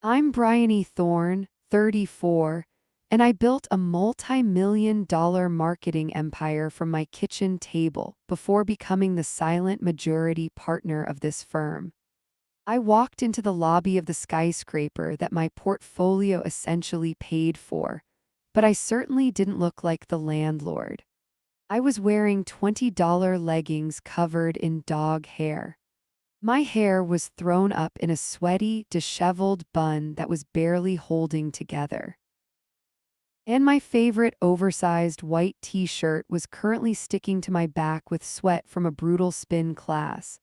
I'm Bryony Thorne, 34, and I built a multi-million-dollar marketing empire from my kitchen table before becoming the silent majority partner of this firm. I walked into the lobby of the skyscraper that my portfolio essentially paid for, but I certainly didn't look like the landlord. I was wearing $20 leggings covered in dog hair. My hair was thrown up in a sweaty, disheveled bun that was barely holding together. And my favorite oversized white t-shirt was currently sticking to my back with sweat from a brutal spin class.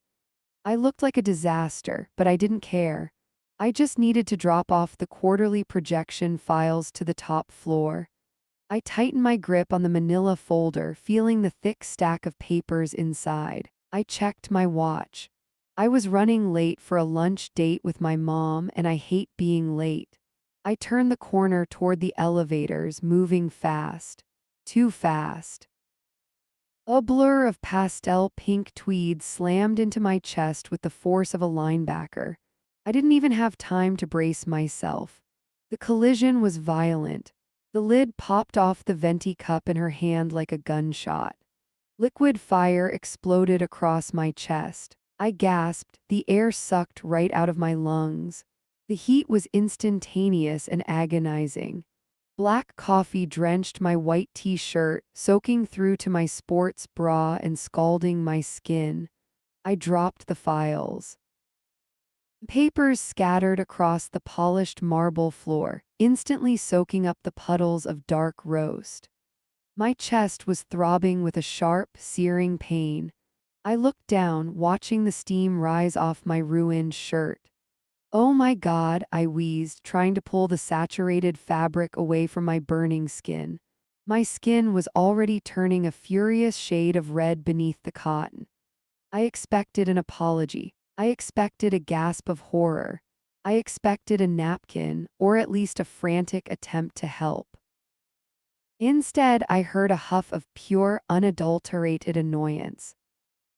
I looked like a disaster, but I didn't care. I just needed to drop off the quarterly projection files to the top floor. I tightened my grip on the manila folder, feeling the thick stack of papers inside. I checked my watch. I was running late for a lunch date with my mom, and I hate being late. I turned the corner toward the elevators, moving fast. Too fast. A blur of pastel pink tweed slammed into my chest with the force of a linebacker. I didn't even have time to brace myself. The collision was violent. The lid popped off the venti cup in her hand like a gunshot. Liquid fire exploded across my chest. I gasped, the air sucked right out of my lungs. The heat was instantaneous and agonizing. Black coffee drenched my white t-shirt, soaking through to my sports bra and scalding my skin. I dropped the files. Papers scattered across the polished marble floor, instantly soaking up the puddles of dark roast. My chest was throbbing with a sharp, searing pain. I looked down, watching the steam rise off my ruined shirt. Oh my God, I wheezed, trying to pull the saturated fabric away from my burning skin. My skin was already turning a furious shade of red beneath the cotton. I expected an apology. I expected a gasp of horror. I expected a napkin, or at least a frantic attempt to help. Instead, I heard a huff of pure, unadulterated annoyance.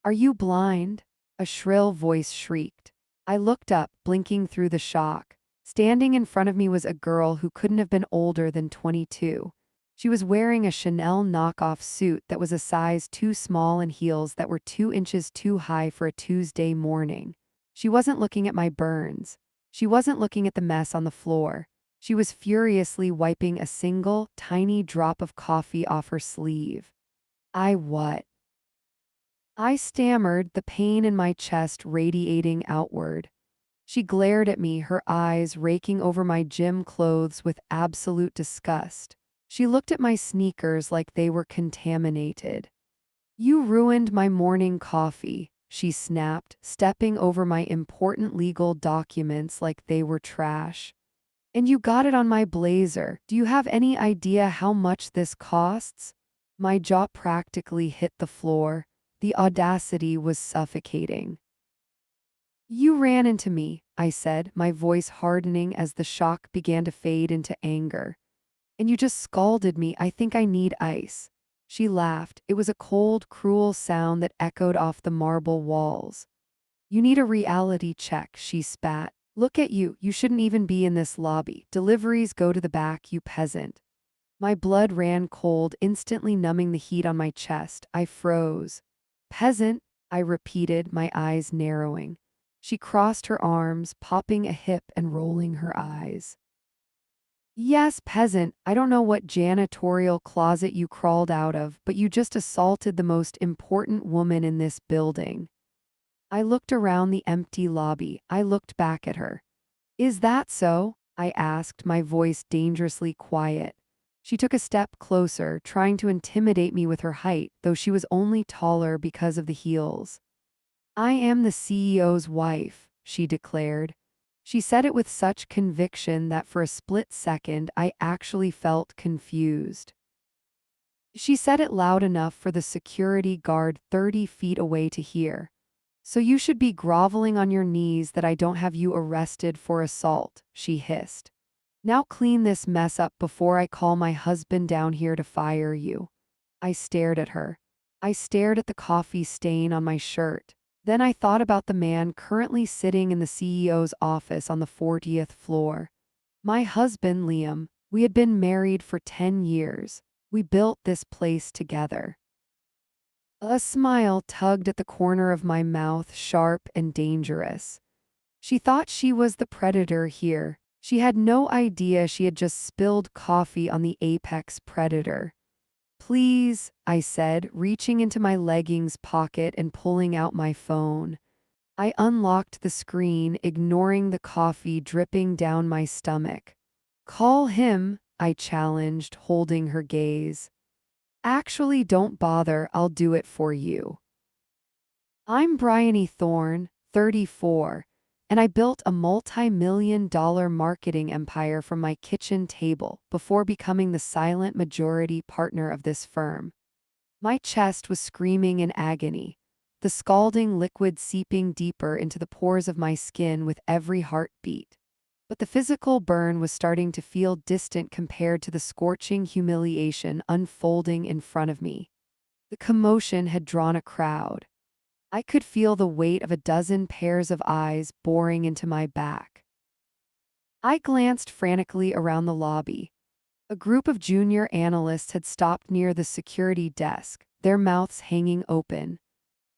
"Are you blind?" a shrill voice shrieked. I looked up, blinking through the shock. Standing in front of me was a girl who couldn't have been older than 22. She was wearing a Chanel knockoff suit that was a size too small and heels that were 2 inches too high for a Tuesday morning. She wasn't looking at my burns. She wasn't looking at the mess on the floor. She was furiously wiping a single, tiny drop of coffee off her sleeve. What? I stammered, the pain in my chest radiating outward. She glared at me, her eyes raking over my gym clothes with absolute disgust. She looked at my sneakers like they were contaminated. "You ruined my morning coffee," she snapped, stepping over my important legal documents like they were trash. "And you got it on my blazer. Do you have any idea how much this costs?" My jaw practically hit the floor. The audacity was suffocating. "You ran into me," I said, my voice hardening as the shock began to fade into anger. "And you just scalded me. I think I need ice." She laughed. It was a cold, cruel sound that echoed off the marble walls. "You need a reality check," she spat. "Look at you. You shouldn't even be in this lobby. Deliveries go to the back, you peasant." My blood ran cold, instantly numbing the heat on my chest. I froze. "Peasant," I repeated, my eyes narrowing. She crossed her arms, popping a hip and rolling her eyes. "Yes, peasant. I don't know what janitorial closet you crawled out of, but you just assaulted the most important woman in this building." I looked around the empty lobby. I looked back at her. "Is that so?" I asked, my voice dangerously quiet. She took a step closer, trying to intimidate me with her height, though she was only taller because of the heels. "I am the CEO's wife," she declared. She said it with such conviction that for a split second I actually felt confused. She said it loud enough for the security guard 30 feet away to hear. "So you should be groveling on your knees that I don't have you arrested for assault," she hissed. "Now clean this mess up before I call my husband down here to fire you." I stared at her. I stared at the coffee stain on my shirt. Then I thought about the man currently sitting in the CEO's office on the 40th floor. My husband, Liam, we had been married for 10 years. We built this place together. A smile tugged at the corner of my mouth, sharp and dangerous. She thought she was the predator here. She had no idea she had just spilled coffee on the apex predator. Please, I said, reaching into my leggings pocket and pulling out my phone. I unlocked the screen, ignoring the coffee dripping down my stomach. Call him, I challenged, holding her gaze. Actually, don't bother, I'll do it for you. I'm Bryony Thorne, 34, and I built a multi-million-dollar marketing empire from my kitchen table before becoming the silent majority partner of this firm. My chest was screaming in agony, the scalding liquid seeping deeper into the pores of my skin with every heartbeat. But the physical burn was starting to feel distant compared to the scorching humiliation unfolding in front of me. The commotion had drawn a crowd. I could feel the weight of a dozen pairs of eyes boring into my back. I glanced frantically around the lobby. A group of junior analysts had stopped near the security desk, their mouths hanging open.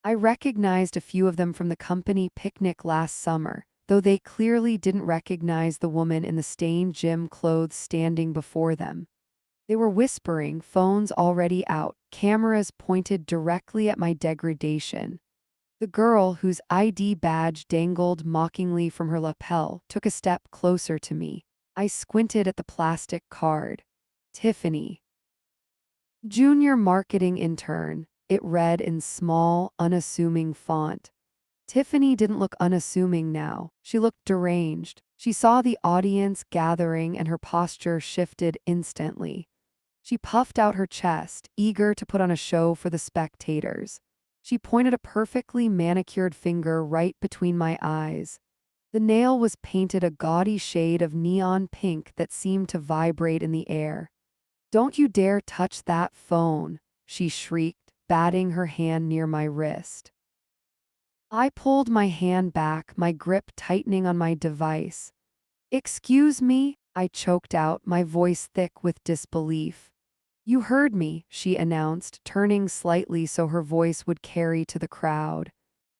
I recognized a few of them from the company picnic last summer, though they clearly didn't recognize the woman in the stained gym clothes standing before them. They were whispering, phones already out, cameras pointed directly at my degradation. The girl, whose ID badge dangled mockingly from her lapel, took a step closer to me. I squinted at the plastic card. Tiffany. Junior marketing intern, it read in small, unassuming font. Tiffany didn't look unassuming now. She looked deranged. She saw the audience gathering and her posture shifted instantly. She puffed out her chest, eager to put on a show for the spectators. She pointed a perfectly manicured finger right between my eyes. The nail was painted a gaudy shade of neon pink that seemed to vibrate in the air. "Don't you dare touch that phone," she shrieked, batting her hand near my wrist. I pulled my hand back, my grip tightening on my device. "Excuse me," I choked out, my voice thick with disbelief. "You heard me," she announced, turning slightly so her voice would carry to the crowd.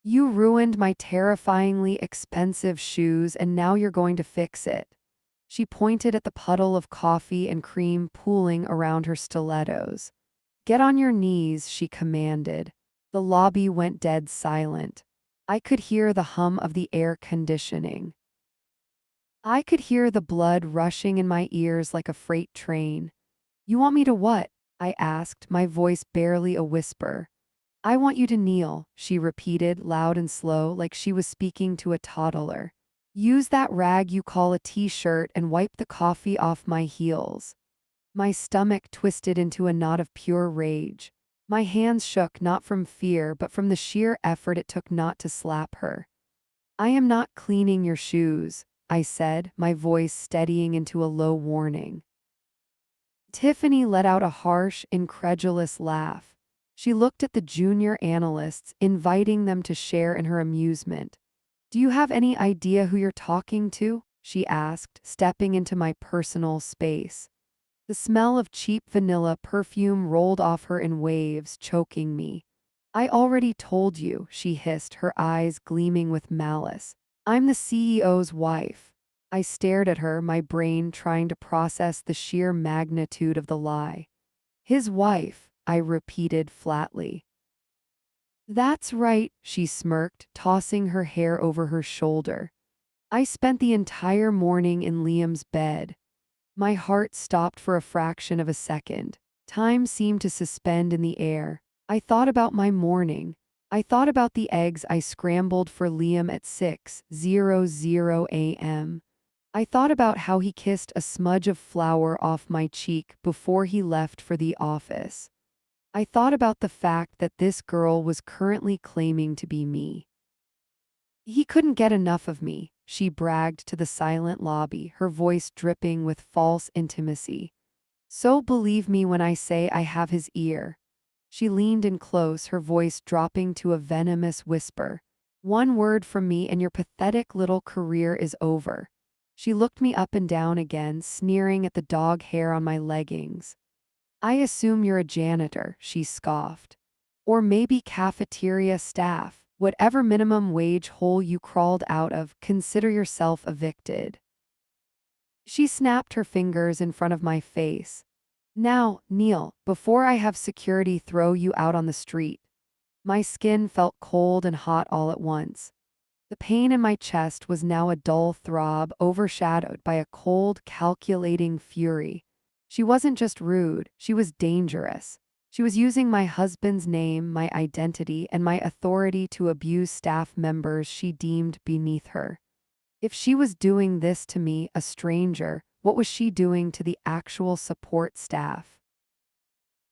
"You ruined my terrifyingly expensive shoes and now you're going to fix it." She pointed at the puddle of coffee and cream pooling around her stilettos. "Get on your knees," she commanded. The lobby went dead silent. I could hear the hum of the air conditioning. I could hear the blood rushing in my ears like a freight train. "You want me to what?" I asked, my voice barely a whisper. "I want you to kneel," she repeated, loud and slow, like she was speaking to a toddler. "Use that rag you call a t-shirt and wipe the coffee off my heels." My stomach twisted into a knot of pure rage. My hands shook not from fear but from the sheer effort it took not to slap her. "I am not cleaning your shoes," I said, my voice steadying into a low warning. Tiffany let out a harsh, incredulous laugh. She looked at the junior analysts, inviting them to share in her amusement. "Do you have any idea who you're talking to?" she asked, stepping into my personal space. The smell of cheap vanilla perfume rolled off her in waves, choking me. "I already told you," she hissed, her eyes gleaming with malice. "I'm the CEO's wife." I stared at her, my brain trying to process the sheer magnitude of the lie. "His wife," I repeated flatly. "That's right," she smirked, tossing her hair over her shoulder. I spent the entire morning in Liam's bed. My heart stopped for a fraction of a second. Time seemed to suspend in the air. I thought about my morning. I thought about the eggs I scrambled for Liam at 6:00 a.m. I thought about how he kissed a smudge of flour off my cheek before he left for the office. I thought about the fact that this girl was currently claiming to be me. "He couldn't get enough of me," she bragged to the silent lobby, her voice dripping with false intimacy. "So believe me when I say I have his ear." She leaned in close, her voice dropping to a venomous whisper. "One word from me and your pathetic little career is over." She looked me up and down again, sneering at the dog hair on my leggings. I assume you're a janitor, she scoffed. Or maybe cafeteria staff. Whatever minimum wage hole you crawled out of, consider yourself evicted. She snapped her fingers in front of my face. Now, kneel, before I have security throw you out on the street. My skin felt cold and hot all at once. The pain in my chest was now a dull throb, overshadowed by a cold, calculating fury. She wasn't just rude, she was dangerous. She was using my husband's name, my identity, and my authority to abuse staff members she deemed beneath her. If she was doing this to me, a stranger, what was she doing to the actual support staff?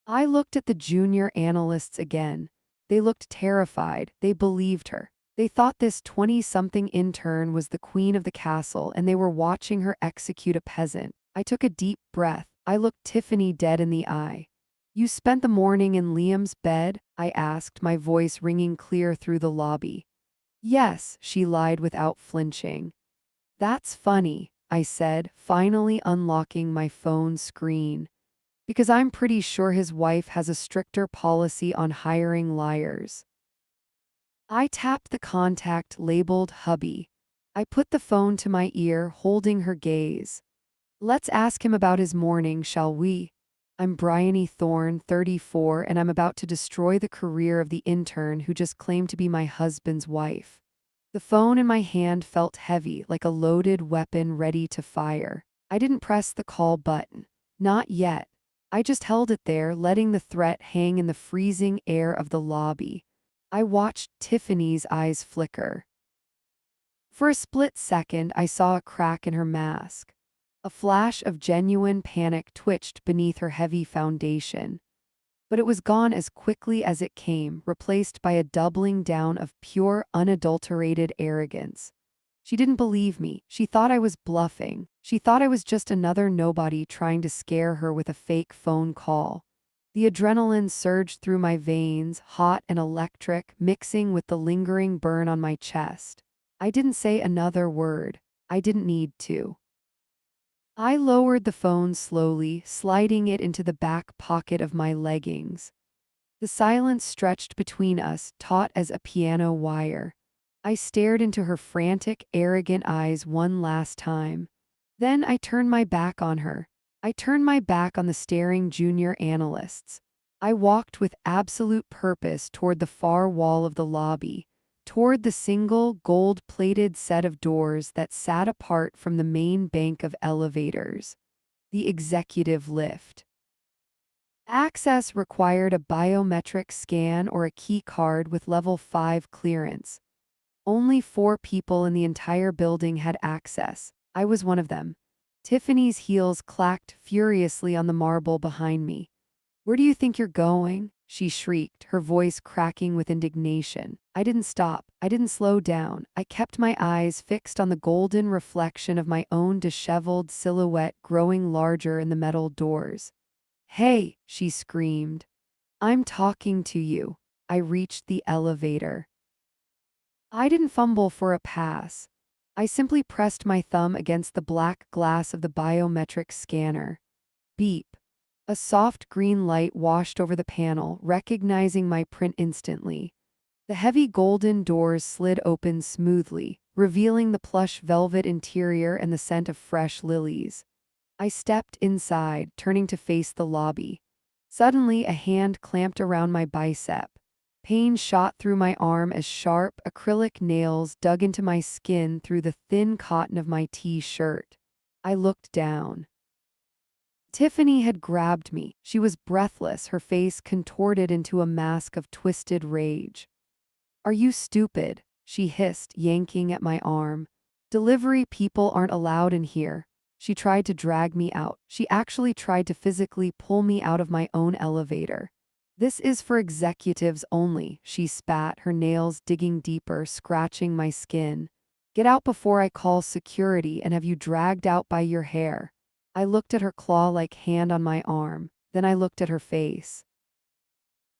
I looked at the junior analysts again. They looked terrified. They believed her. They thought this 20-something intern was the queen of the castle, and they were watching her execute a peasant. I took a deep breath. I looked Tiffany dead in the eye. You spent the morning in Liam's bed? I asked, my voice ringing clear through the lobby. Yes, she lied without flinching. That's funny, I said, finally unlocking my phone screen. Because I'm pretty sure his wife has a stricter policy on hiring liars. I tapped the contact labeled hubby. I put the phone to my ear, holding her gaze. Let's ask him about his morning, shall we? I'm Bryony Thorne, 34, and I'm about to destroy the career of the intern who just claimed to be my husband's wife. The phone in my hand felt heavy, like a loaded weapon ready to fire. I didn't press the call button. Not yet. I just held it there, letting the threat hang in the freezing air of the lobby. I watched Tiffany's eyes flicker. For a split second, I saw a crack in her mask. A flash of genuine panic twitched beneath her heavy foundation. But it was gone as quickly as it came, replaced by a doubling down of pure, unadulterated arrogance. She didn't believe me. She thought I was bluffing. She thought I was just another nobody trying to scare her with a fake phone call. The adrenaline surged through my veins, hot and electric, mixing with the lingering burn on my chest. I didn't say another word. I didn't need to. I lowered the phone slowly, sliding it into the back pocket of my leggings. The silence stretched between us, taut as a piano wire. I stared into her frantic, arrogant eyes one last time. Then I turned my back on her. I turned my back on the staring junior analysts. I walked with absolute purpose toward the far wall of the lobby, toward the single, gold-plated set of doors that sat apart from the main bank of elevators. The executive lift. Access required a biometric scan or a key card with level 5 clearance. Only 4 people in the entire building had access. I was one of them. Tiffany's heels clacked furiously on the marble behind me. "Where do you think you're going?" she shrieked, her voice cracking with indignation. I didn't stop. I didn't slow down. I kept my eyes fixed on the golden reflection of my own disheveled silhouette growing larger in the metal doors. "Hey," she screamed. "I'm talking to you." I reached the elevator. I didn't fumble for a pass. I simply pressed my thumb against the black glass of the biometric scanner. Beep. A soft green light washed over the panel, recognizing my print instantly. The heavy golden doors slid open smoothly, revealing the plush velvet interior and the scent of fresh lilies. I stepped inside, turning to face the lobby. Suddenly, a hand clamped around my bicep. Pain shot through my arm as sharp, acrylic nails dug into my skin through the thin cotton of my t-shirt. I looked down. Tiffany had grabbed me. She was breathless, her face contorted into a mask of twisted rage. "Are you stupid?" she hissed, yanking at my arm. "Delivery people aren't allowed in here." She tried to drag me out. She actually tried to physically pull me out of my own elevator. "This is for executives only," she spat, her nails digging deeper, scratching my skin. "Get out before I call security and have you dragged out by your hair." I looked at her claw-like hand on my arm, then I looked at her face.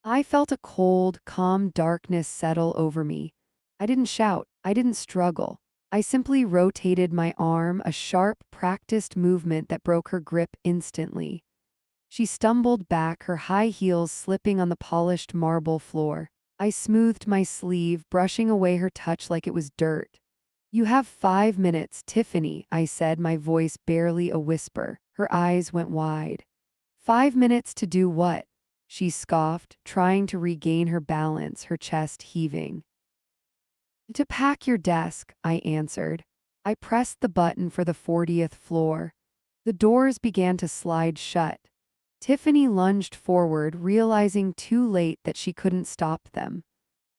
I felt a cold, calm darkness settle over me. I didn't shout, I didn't struggle. I simply rotated my arm, a sharp, practiced movement that broke her grip instantly. She stumbled back, her high heels slipping on the polished marble floor. I smoothed my sleeve, brushing away her touch like it was dirt. "You have 5 minutes, Tiffany," I said, my voice barely a whisper. Her eyes went wide. "5 minutes to do what?" She scoffed, trying to regain her balance, her chest heaving. "To pack your desk," I answered. I pressed the button for the 40th floor. The doors began to slide shut. Tiffany lunged forward, realizing too late that she couldn't stop them.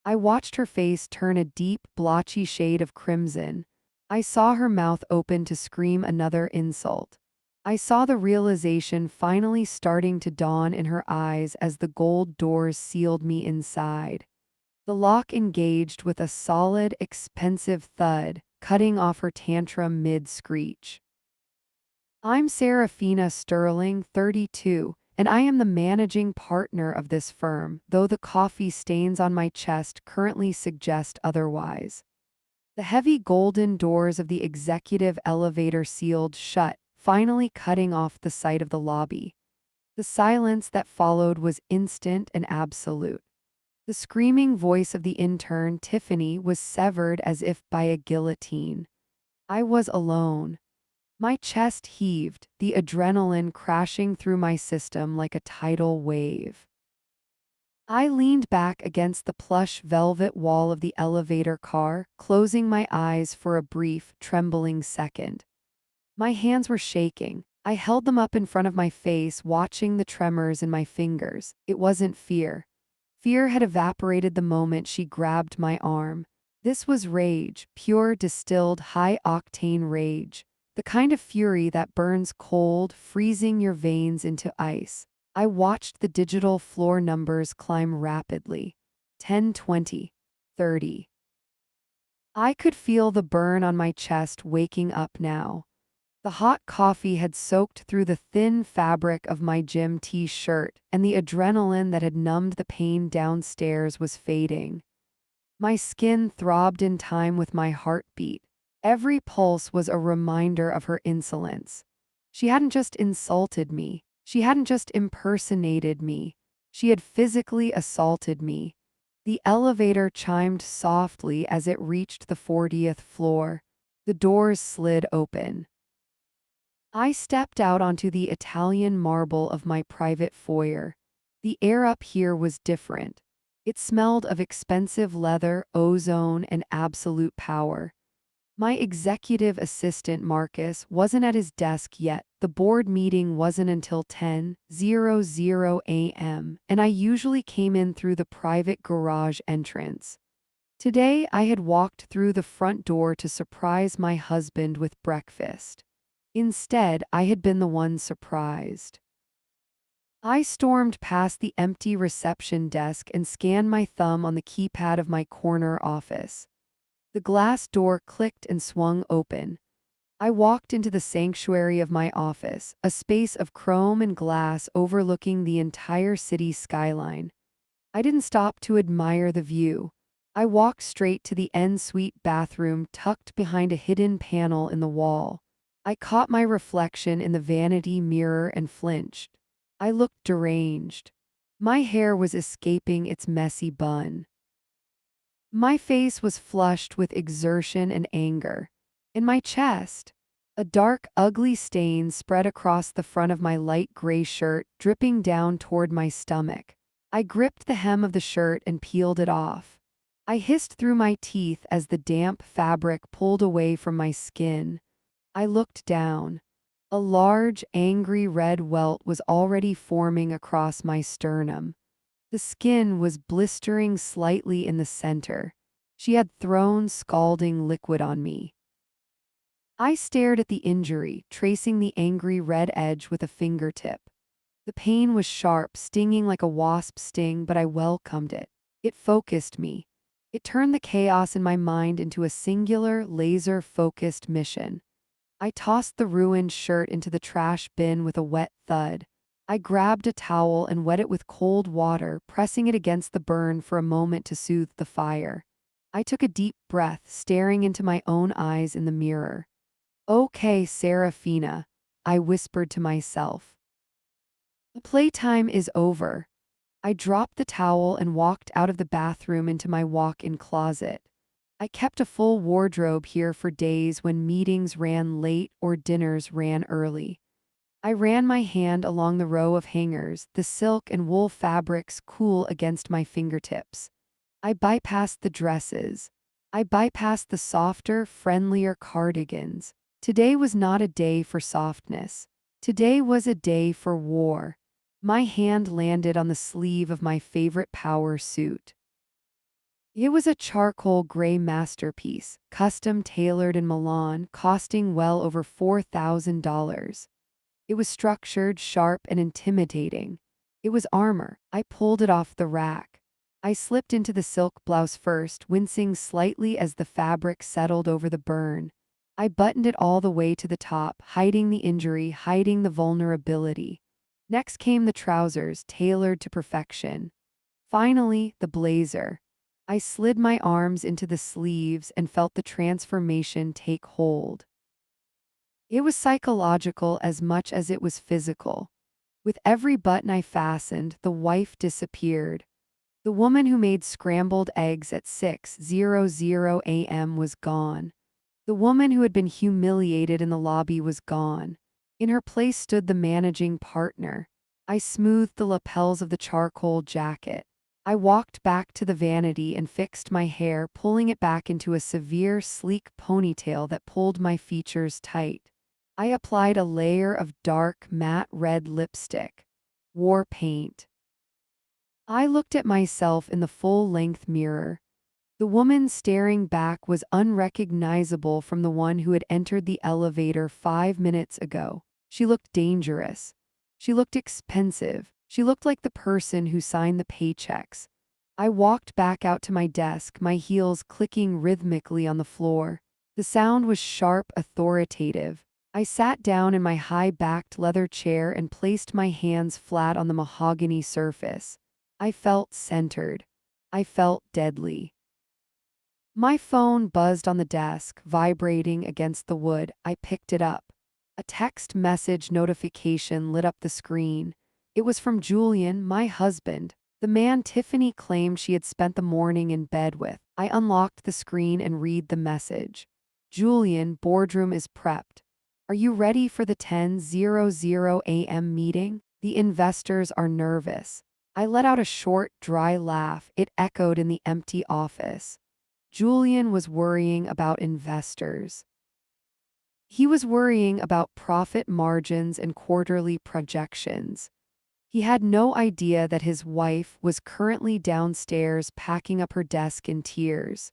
I watched her face turn a deep, blotchy shade of crimson. I saw her mouth open to scream another insult. I saw the realization finally starting to dawn in her eyes as the gold doors sealed me inside. The lock engaged with a solid, expensive thud, cutting off her tantrum mid-screech. "I'm Serafina Sterling, 32, and I am the managing partner of this firm, though the coffee stains on my chest currently suggest otherwise." The heavy golden doors of the executive elevator sealed shut, finally cutting off the sight of the lobby. The silence that followed was instant and absolute. The screaming voice of the intern, Tiffany, was severed as if by a guillotine. I was alone. My chest heaved, the adrenaline crashing through my system like a tidal wave. I leaned back against the plush velvet wall of the elevator car, closing my eyes for a brief, trembling second. My hands were shaking. I held them up in front of my face, watching the tremors in my fingers. It wasn't fear. Fear had evaporated the moment she grabbed my arm. This was rage, pure, distilled, high-octane rage. The kind of fury that burns cold, freezing your veins into ice. I watched the digital floor numbers climb rapidly. 10, 20, 30. I could feel the burn on my chest waking up now. The hot coffee had soaked through the thin fabric of my gym t-shirt, and the adrenaline that had numbed the pain downstairs was fading. My skin throbbed in time with my heartbeat. Every pulse was a reminder of her insolence. She hadn't just insulted me. She hadn't just impersonated me. She had physically assaulted me. The elevator chimed softly as it reached the 40th floor. The doors slid open. I stepped out onto the Italian marble of my private foyer. The air up here was different. It smelled of expensive leather, ozone, and absolute power. My executive assistant Marcus wasn't at his desk yet. The board meeting wasn't until 10:00 a.m., and I usually came in through the private garage entrance. Today I had walked through the front door to surprise my husband with breakfast. Instead, I had been the one surprised. I stormed past the empty reception desk and scanned my thumb on the keypad of my corner office. The glass door clicked and swung open. I walked into the sanctuary of my office, a space of chrome and glass overlooking the entire city skyline. I didn't stop to admire the view. I walked straight to the en-suite bathroom tucked behind a hidden panel in the wall. I caught my reflection in the vanity mirror and flinched. I looked deranged. My hair was escaping its messy bun. My face was flushed with exertion and anger. In my chest, a dark, ugly stain spread across the front of my light gray shirt, dripping down toward my stomach. I gripped the hem of the shirt and peeled it off. I hissed through my teeth as the damp fabric pulled away from my skin. I looked down. A large, angry red welt was already forming across my sternum. The skin was blistering slightly in the center. She had thrown scalding liquid on me. I stared at the injury, tracing the angry red edge with a fingertip. The pain was sharp, stinging like a wasp sting, but I welcomed it. It focused me. It turned the chaos in my mind into a singular, laser-focused mission. I tossed the ruined shirt into the trash bin with a wet thud. I grabbed a towel and wet it with cold water, pressing it against the burn for a moment to soothe the fire. I took a deep breath, staring into my own eyes in the mirror. Okay, Serafina, I whispered to myself. Playtime is over. I dropped the towel and walked out of the bathroom into my walk-in closet. I kept a full wardrobe here for days when meetings ran late or dinners ran early. I ran my hand along the row of hangers, the silk and wool fabrics cool against my fingertips. I bypassed the dresses. I bypassed the softer, friendlier cardigans. Today was not a day for softness. Today was a day for war. My hand landed on the sleeve of my favorite power suit. It was a charcoal gray masterpiece, custom tailored in Milan, costing well over $4,000. It was structured, sharp, and intimidating. It was armor. I pulled it off the rack. I slipped into the silk blouse first, wincing slightly as the fabric settled over the burn. I buttoned it all the way to the top, hiding the injury, hiding the vulnerability. Next came the trousers, tailored to perfection. Finally, the blazer. I slid my arms into the sleeves and felt the transformation take hold. It was psychological as much as it was physical. With every button I fastened, the wife disappeared. The woman who made scrambled eggs at 6:00 a.m. was gone. The woman who had been humiliated in the lobby was gone. In her place stood the managing partner. I smoothed the lapels of the charcoal jacket. I walked back to the vanity and fixed my hair, pulling it back into a severe, sleek ponytail that pulled my features tight. I applied a layer of dark, matte red lipstick. War paint. I looked at myself in the full-length mirror. The woman staring back was unrecognizable from the one who had entered the elevator 5 minutes ago. She looked dangerous. She looked expensive. She looked like the person who signed the paychecks. I walked back out to my desk, my heels clicking rhythmically on the floor. The sound was sharp, authoritative. I sat down in my high-backed leather chair and placed my hands flat on the mahogany surface. I felt centered. I felt deadly. My phone buzzed on the desk, vibrating against the wood. I picked it up. A text message notification lit up the screen. It was from Julian, my husband, the man Tiffany claimed she had spent the morning in bed with. I unlocked the screen and read the message. Julian, boardroom is prepped. Are you ready for the 10:00 a.m. meeting? The investors are nervous. I let out a short, dry laugh. It echoed in the empty office. Julian was worrying about investors. He was worrying about profit margins and quarterly projections. He had no idea that his wife was currently downstairs packing up her desk in tears.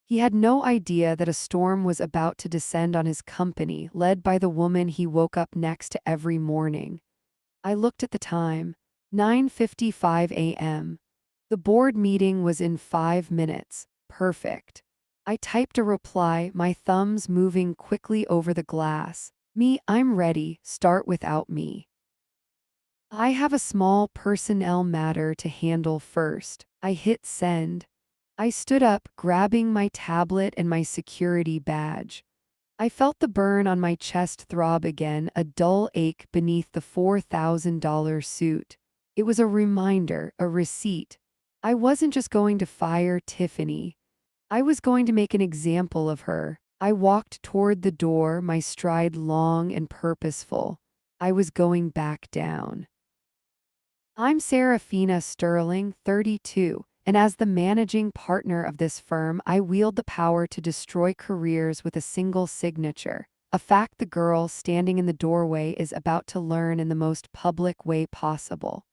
He had no idea that a storm was about to descend on his company, led by the woman he woke up next to every morning. I looked at the time. 9:55 a.m. The board meeting was in 5 minutes. Perfect. I typed a reply, my thumbs moving quickly over the glass. I'm ready, start without me. I have a small personnel matter to handle first. I hit send. I stood up, grabbing my tablet and my security badge. I felt the burn on my chest throb again, a dull ache beneath the $4,000 suit. It was a reminder, a receipt. I wasn't just going to fire Tiffany. I was going to make an example of her. I walked toward the door, my stride long and purposeful. I was going back down. I'm Serafina Sterling, 32, and as the managing partner of this firm, I wield the power to destroy careers with a single signature, a fact the girl standing in the doorway is about to learn in the most public way possible.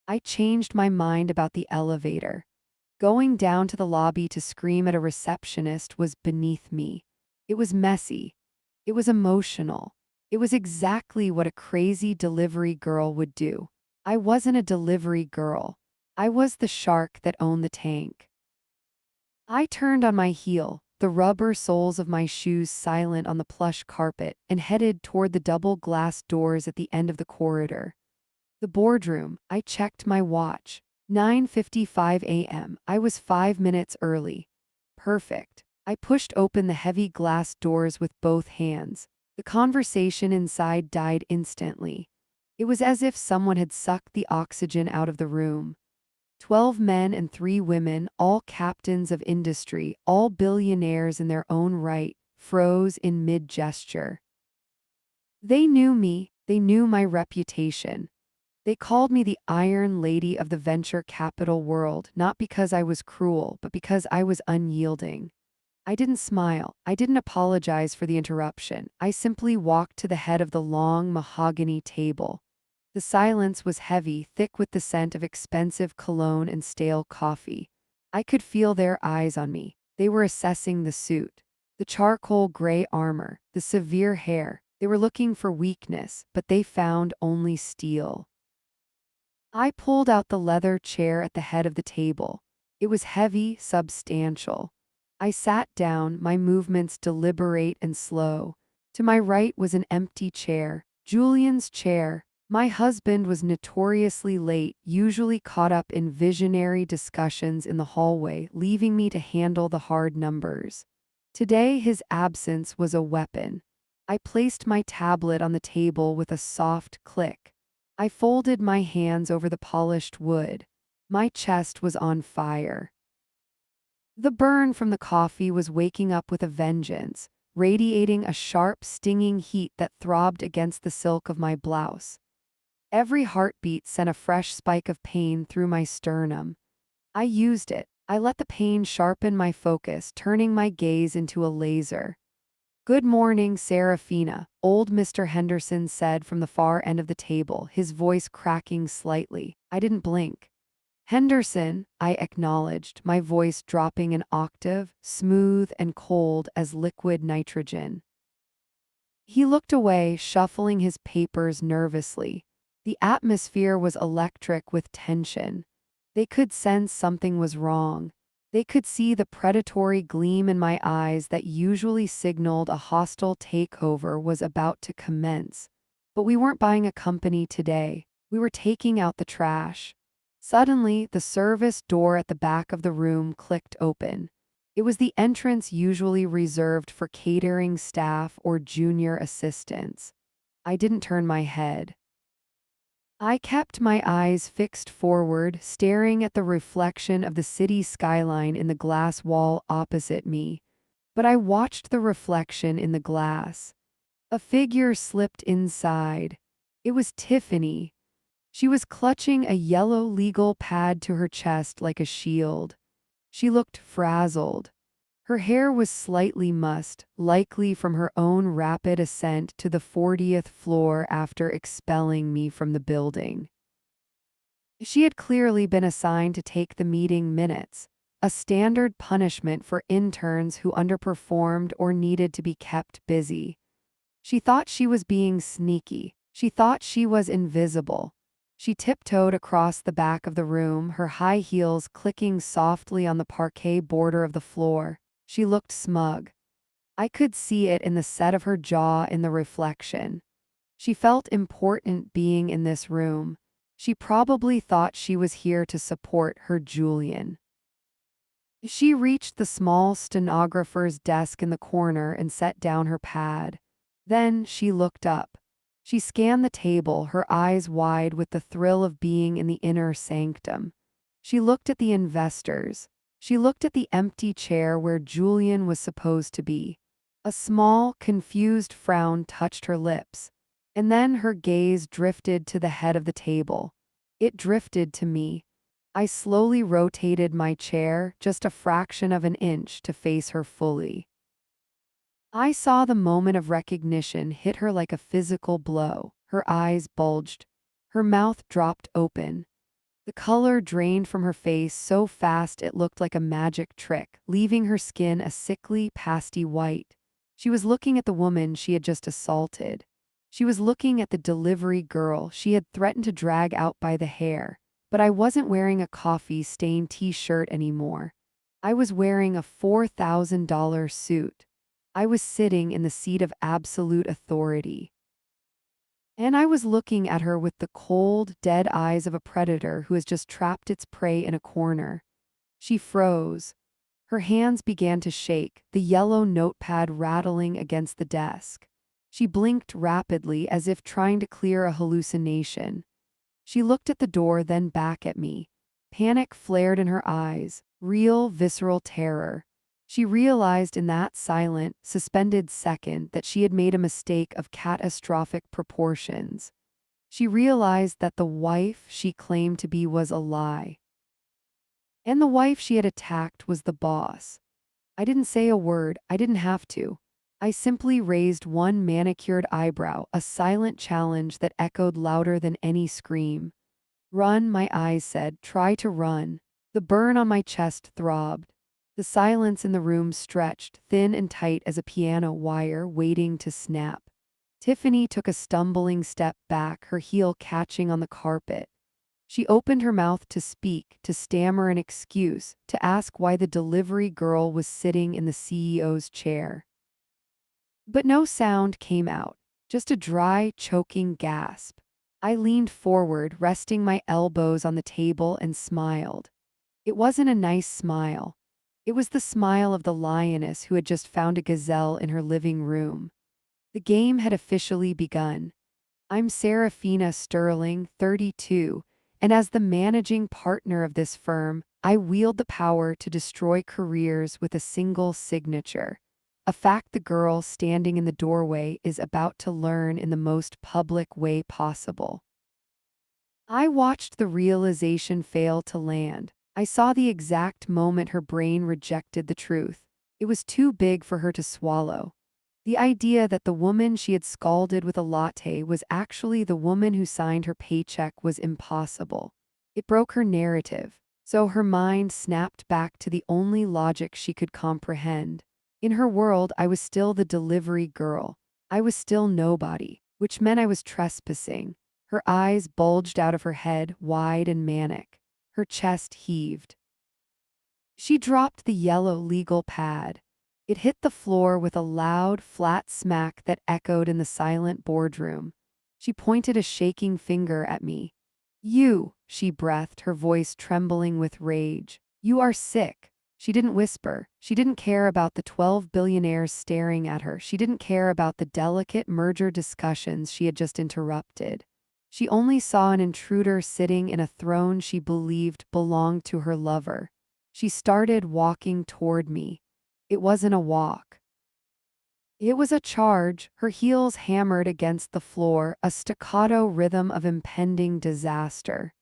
I changed my mind about the elevator. Going down to the lobby to scream at a receptionist was beneath me. It was messy. It was emotional. It was exactly what a crazy delivery girl would do. I wasn't a delivery girl. I was the shark that owned the tank. I turned on my heel, the rubber soles of my shoes silent on the plush carpet, and headed toward the double glass doors at the end of the corridor. The boardroom. I checked my watch. 9:55 a.m. I was 5 minutes early. Perfect. I pushed open the heavy glass doors with both hands. The conversation inside died instantly. It was as if someone had sucked the oxygen out of the room. 12 men and 3 women, all captains of industry, all billionaires in their own right, froze in mid-gesture. They knew me, they knew my reputation. They called me the Iron Lady of the venture capital world, not because I was cruel, but because I was unyielding. I didn't smile. I didn't apologize for the interruption. I simply walked to the head of the long mahogany table. The silence was heavy, thick with the scent of expensive cologne and stale coffee. I could feel their eyes on me. They were assessing the suit, the charcoal gray armor, the severe hair. They were looking for weakness, but they found only steel. I pulled out the leather chair at the head of the table. It was heavy, substantial. I sat down, my movements deliberate and slow. To my right was an empty chair, Julian's chair. My husband was notoriously late, usually caught up in visionary discussions in the hallway, leaving me to handle the hard numbers. Today his absence was a weapon. I placed my tablet on the table with a soft click. I folded my hands over the polished wood. My chest was on fire. The burn from the coffee was waking up with a vengeance, radiating a sharp, stinging heat that throbbed against the silk of my blouse. Every heartbeat sent a fresh spike of pain through my sternum. I used it. I let the pain sharpen my focus, turning my gaze into a laser. "Good morning, Serafina," old Mr. Henderson said from the far end of the table, his voice cracking slightly. I didn't blink. "Henderson," I acknowledged, my voice dropping an octave, smooth and cold as liquid nitrogen. He looked away, shuffling his papers nervously. The atmosphere was electric with tension. They could sense something was wrong. They could see the predatory gleam in my eyes that usually signaled a hostile takeover was about to commence. But we weren't buying a company today. We were taking out the trash. Suddenly, the service door at the back of the room clicked open. It was the entrance usually reserved for catering staff or junior assistants. I didn't turn my head. I kept my eyes fixed forward, staring at the reflection of the city skyline in the glass wall opposite me. But I watched the reflection in the glass. A figure slipped inside. It was Tiffany. She was clutching a yellow legal pad to her chest like a shield. She looked frazzled. Her hair was slightly mussed, likely from her own rapid ascent to the 40th floor after expelling me from the building. She had clearly been assigned to take the meeting minutes, a standard punishment for interns who underperformed or needed to be kept busy. She thought she was being sneaky. She thought she was invisible. She tiptoed across the back of the room, her high heels clicking softly on the parquet border of the floor. She looked smug. I could see it in the set of her jaw in the reflection. She felt important being in this room. She probably thought she was here to support her Julian. She reached the small stenographer's desk in the corner and set down her pad. Then she looked up. She scanned the table, her eyes wide with the thrill of being in the inner sanctum. She looked at the investors. She looked at the empty chair where Julian was supposed to be. A small, confused frown touched her lips. And then her gaze drifted to the head of the table. It drifted to me. I slowly rotated my chair just a fraction of an inch to face her fully. I saw the moment of recognition hit her like a physical blow. Her eyes bulged. Her mouth dropped open. The color drained from her face so fast it looked like a magic trick, leaving her skin a sickly, pasty white. She was looking at the woman she had just assaulted. She was looking at the delivery girl she had threatened to drag out by the hair. But I wasn't wearing a coffee-stained t-shirt anymore. I was wearing a $4,000 suit. I was sitting in the seat of absolute authority. And I was looking at her with the cold, dead eyes of a predator who has just trapped its prey in a corner. She froze. Her hands began to shake, the yellow notepad rattling against the desk. She blinked rapidly as if trying to clear a hallucination. She looked at the door, then back at me. Panic flared in her eyes, real, visceral terror. She realized in that silent, suspended second that she had made a mistake of catastrophic proportions. She realized that the wife she claimed to be was a lie. And the wife she had attacked was the boss. I didn't say a word, I didn't have to. I simply raised one manicured eyebrow, a silent challenge that echoed louder than any scream. Run, my eyes said, try to run. The burn on my chest throbbed. The silence in the room stretched, thin and tight as a piano wire waiting to snap. Tiffany took a stumbling step back, her heel catching on the carpet. She opened her mouth to speak, to stammer an excuse, to ask why the delivery girl was sitting in the CEO's chair. But no sound came out, just a dry, choking gasp. I leaned forward, resting my elbows on the table, and smiled. It wasn't a nice smile. It was the smile of the lioness who had just found a gazelle in her living room. The game had officially begun. I'm Serafina Sterling, 32, and as the managing partner of this firm, I wield the power to destroy careers with a single signature. A fact the girl standing in the doorway is about to learn in the most public way possible. I watched the realization fail to land. I saw the exact moment her brain rejected the truth. It was too big for her to swallow. The idea that the woman she had scalded with a latte was actually the woman who signed her paycheck was impossible. It broke her narrative, so her mind snapped back to the only logic she could comprehend. In her world, I was still the delivery girl. I was still nobody, which meant I was trespassing. Her eyes bulged out of her head, wide and manic. Her chest heaved. She dropped the yellow legal pad. It hit the floor with a loud, flat smack that echoed in the silent boardroom. She pointed a shaking finger at me. You, she breathed, her voice trembling with rage. You are sick. She didn't whisper. She didn't care about the 12 billionaires staring at her. She didn't care about the delicate merger discussions she had just interrupted. She only saw an intruder sitting in a throne she believed belonged to her lover. She started walking toward me. It wasn't a walk. It was a charge, her heels hammered against the floor, a staccato rhythm of impending disaster.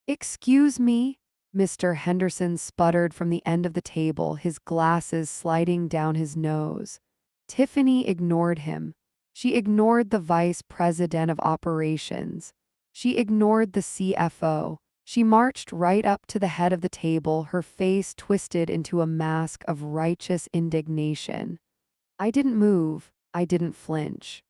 Excuse me? Mr. Henderson sputtered from the end of the table, his glasses sliding down his nose. Tiffany ignored him. She ignored the vice president of operations. She ignored the CFO. She marched right up to the head of the table, her face twisted into a mask of righteous indignation. I didn't move. I didn't flinch.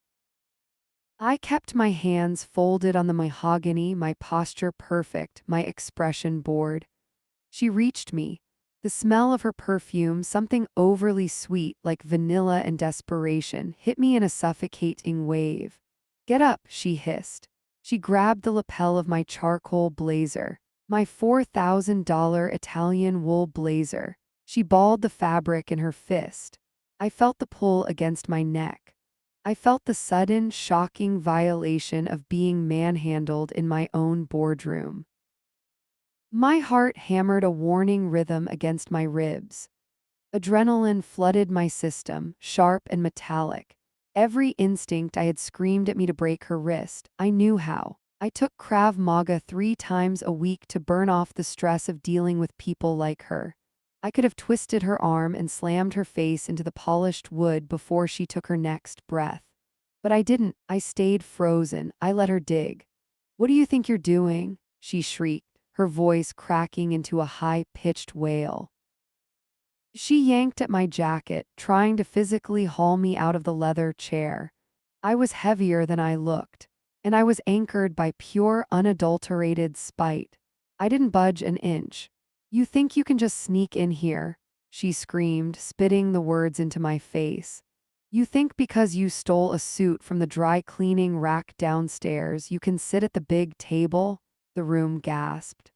I kept my hands folded on the mahogany, my posture perfect, my expression bored. She reached me. The smell of her perfume, something overly sweet like vanilla and desperation, hit me in a suffocating wave. Get up, she hissed. She grabbed the lapel of my charcoal blazer, my $4,000 Italian wool blazer. She balled the fabric in her fist. I felt the pull against my neck. I felt the sudden, shocking violation of being manhandled in my own boardroom. My heart hammered a warning rhythm against my ribs. Adrenaline flooded my system, sharp and metallic. Every instinct I had screamed at me to break her wrist. I knew how. I took Krav Maga 3 times a week to burn off the stress of dealing with people like her. I could have twisted her arm and slammed her face into the polished wood before she took her next breath. But I didn't. I stayed frozen. I let her dig. What do you think you're doing? She shrieked, her voice cracking into a high-pitched wail. She yanked at my jacket, trying to physically haul me out of the leather chair. I was heavier than I looked, and I was anchored by pure, unadulterated spite. I didn't budge an inch. You think you can just sneak in here? She screamed, spitting the words into my face. You think because you stole a suit from the dry cleaning rack downstairs, you can sit at the big table? The room gasped.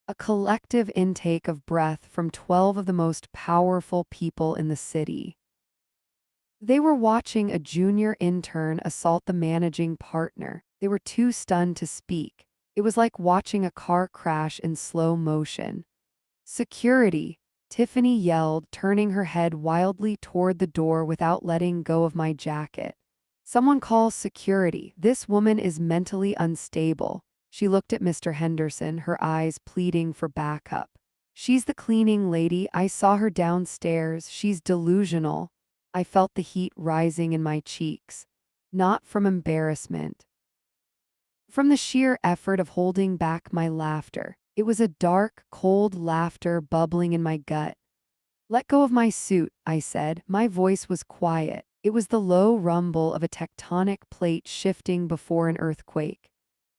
a collective intake of breath from 12 of the most powerful people in the city. They were watching a junior intern assault the managing partner. They were too stunned to speak. It was like watching a car crash in slow motion. "Security!" Tiffany yelled, turning her head wildly toward the door without letting go of my jacket. "Someone call security. This woman is mentally unstable." She looked at Mr. Henderson, her eyes pleading for backup. "She's the cleaning lady. I saw her downstairs. She's delusional." I felt the heat rising in my cheeks. Not from embarrassment. From the sheer effort of holding back my laughter. It was a dark, cold laughter bubbling in my gut. "Let go of my suit," I said. My voice was quiet. It was the low rumble of a tectonic plate shifting before an earthquake.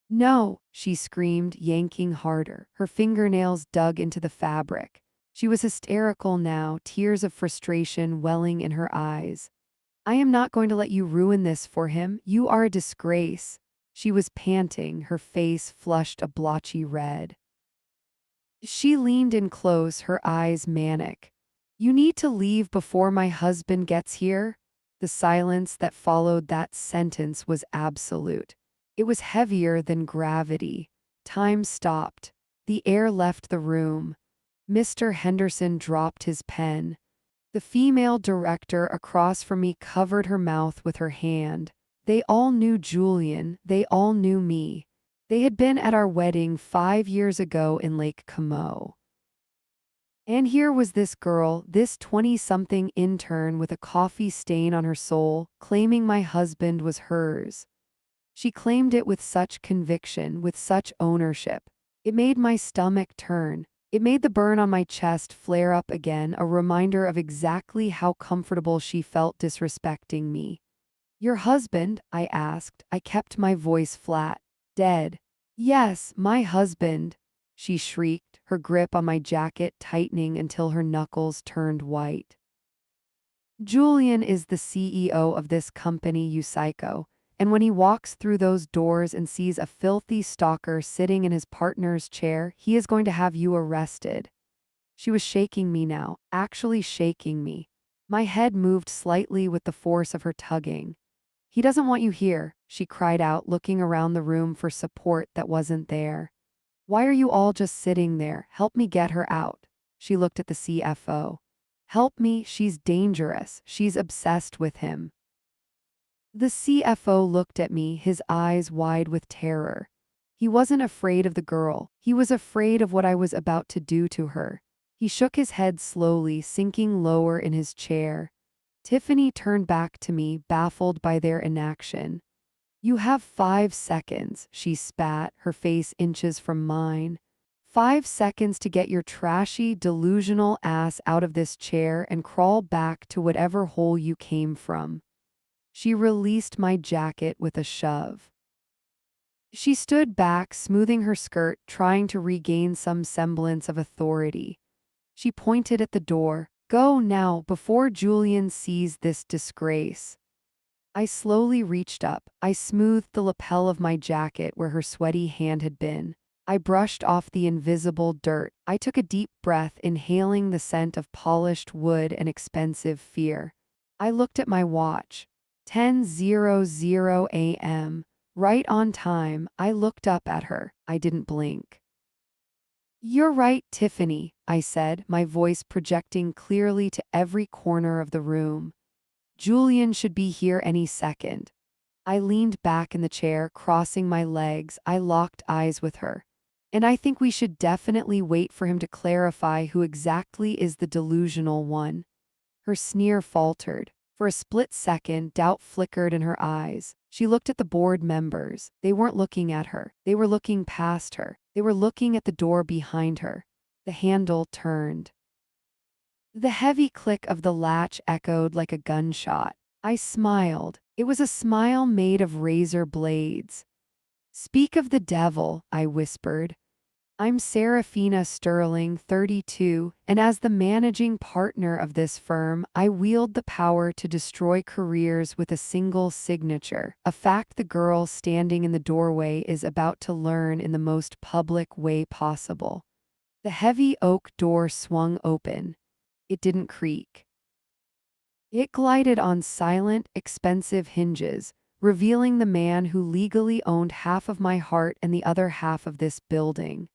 "No," she screamed, yanking harder. Her fingernails dug into the fabric. She was hysterical now, tears of frustration welling in her eyes. "I am not going to let you ruin this for him. You are a disgrace." She was panting, her face flushed a blotchy red. She leaned in close, her eyes manic. "You need to leave before my husband gets here." The silence that followed that sentence was absolute. It was heavier than gravity. Time stopped. The air left the room. Mr. Henderson dropped his pen. The female director across from me covered her mouth with her hand. They all knew Julian. They all knew me. They had been at our wedding 5 years ago in Lake Como. And here was this girl, this 20-something intern with a coffee stain on her soul, claiming my husband was hers. She claimed it with such conviction, with such ownership. It made my stomach turn. It made the burn on my chest flare up again, a reminder of exactly how comfortable she felt disrespecting me. "Your husband?" I asked. I kept my voice flat. "Dead." "Yes, my husband," she shrieked, her grip on my jacket tightening until her knuckles turned white. "Julian is the CEO of this company, you psycho. And when he walks through those doors and sees a filthy stalker sitting in his partner's chair, he is going to have you arrested." She was shaking me now, actually shaking me. My head moved slightly with the force of her tugging. "He doesn't want you here," she cried out, looking around the room for support that wasn't there. "Why are you all just sitting there? Help me get her out." She looked at the CFO. "Help me, she's dangerous. She's obsessed with him." The CFO looked at me, his eyes wide with terror. He wasn't afraid of the girl. He was afraid of what I was about to do to her. He shook his head slowly, sinking lower in his chair. Tiffany turned back to me, baffled by their inaction. "You have 5 seconds, she spat, her face inches from mine. 5 seconds to get your trashy, delusional ass out of this chair and crawl back to whatever hole you came from." She released my jacket with a shove. She stood back, smoothing her skirt, trying to regain some semblance of authority. She pointed at the door. "Go now, before Julian sees this disgrace." I slowly reached up. I smoothed the lapel of my jacket where her sweaty hand had been. I brushed off the invisible dirt. I took a deep breath, inhaling the scent of polished wood and expensive fear. I looked at my watch. 10:00 a.m. Right on time. I looked up at her. I didn't blink. "You're right, Tiffany," I said, my voice projecting clearly to every corner of the room. "Julian should be here any second." I leaned back in the chair, crossing my legs. I locked eyes with her. "And I think we should definitely wait for him to clarify who exactly is the delusional one." Her sneer faltered. For a split second, doubt flickered in her eyes. She looked at the board members. They weren't looking at her. They were looking past her. They were looking at the door behind her. The handle turned. The heavy click of the latch echoed like a gunshot. I smiled. It was a smile made of razor blades. "Speak of the devil," I whispered. "I'm Serafina Sterling, 32, and as the managing partner of this firm, I wield the power to destroy careers with a single signature, a fact the girl standing in the doorway is about to learn in the most public way possible." The heavy oak door swung open. It didn't creak. It glided on silent, expensive hinges, revealing the man who legally owned half of my heart and the other half of this building.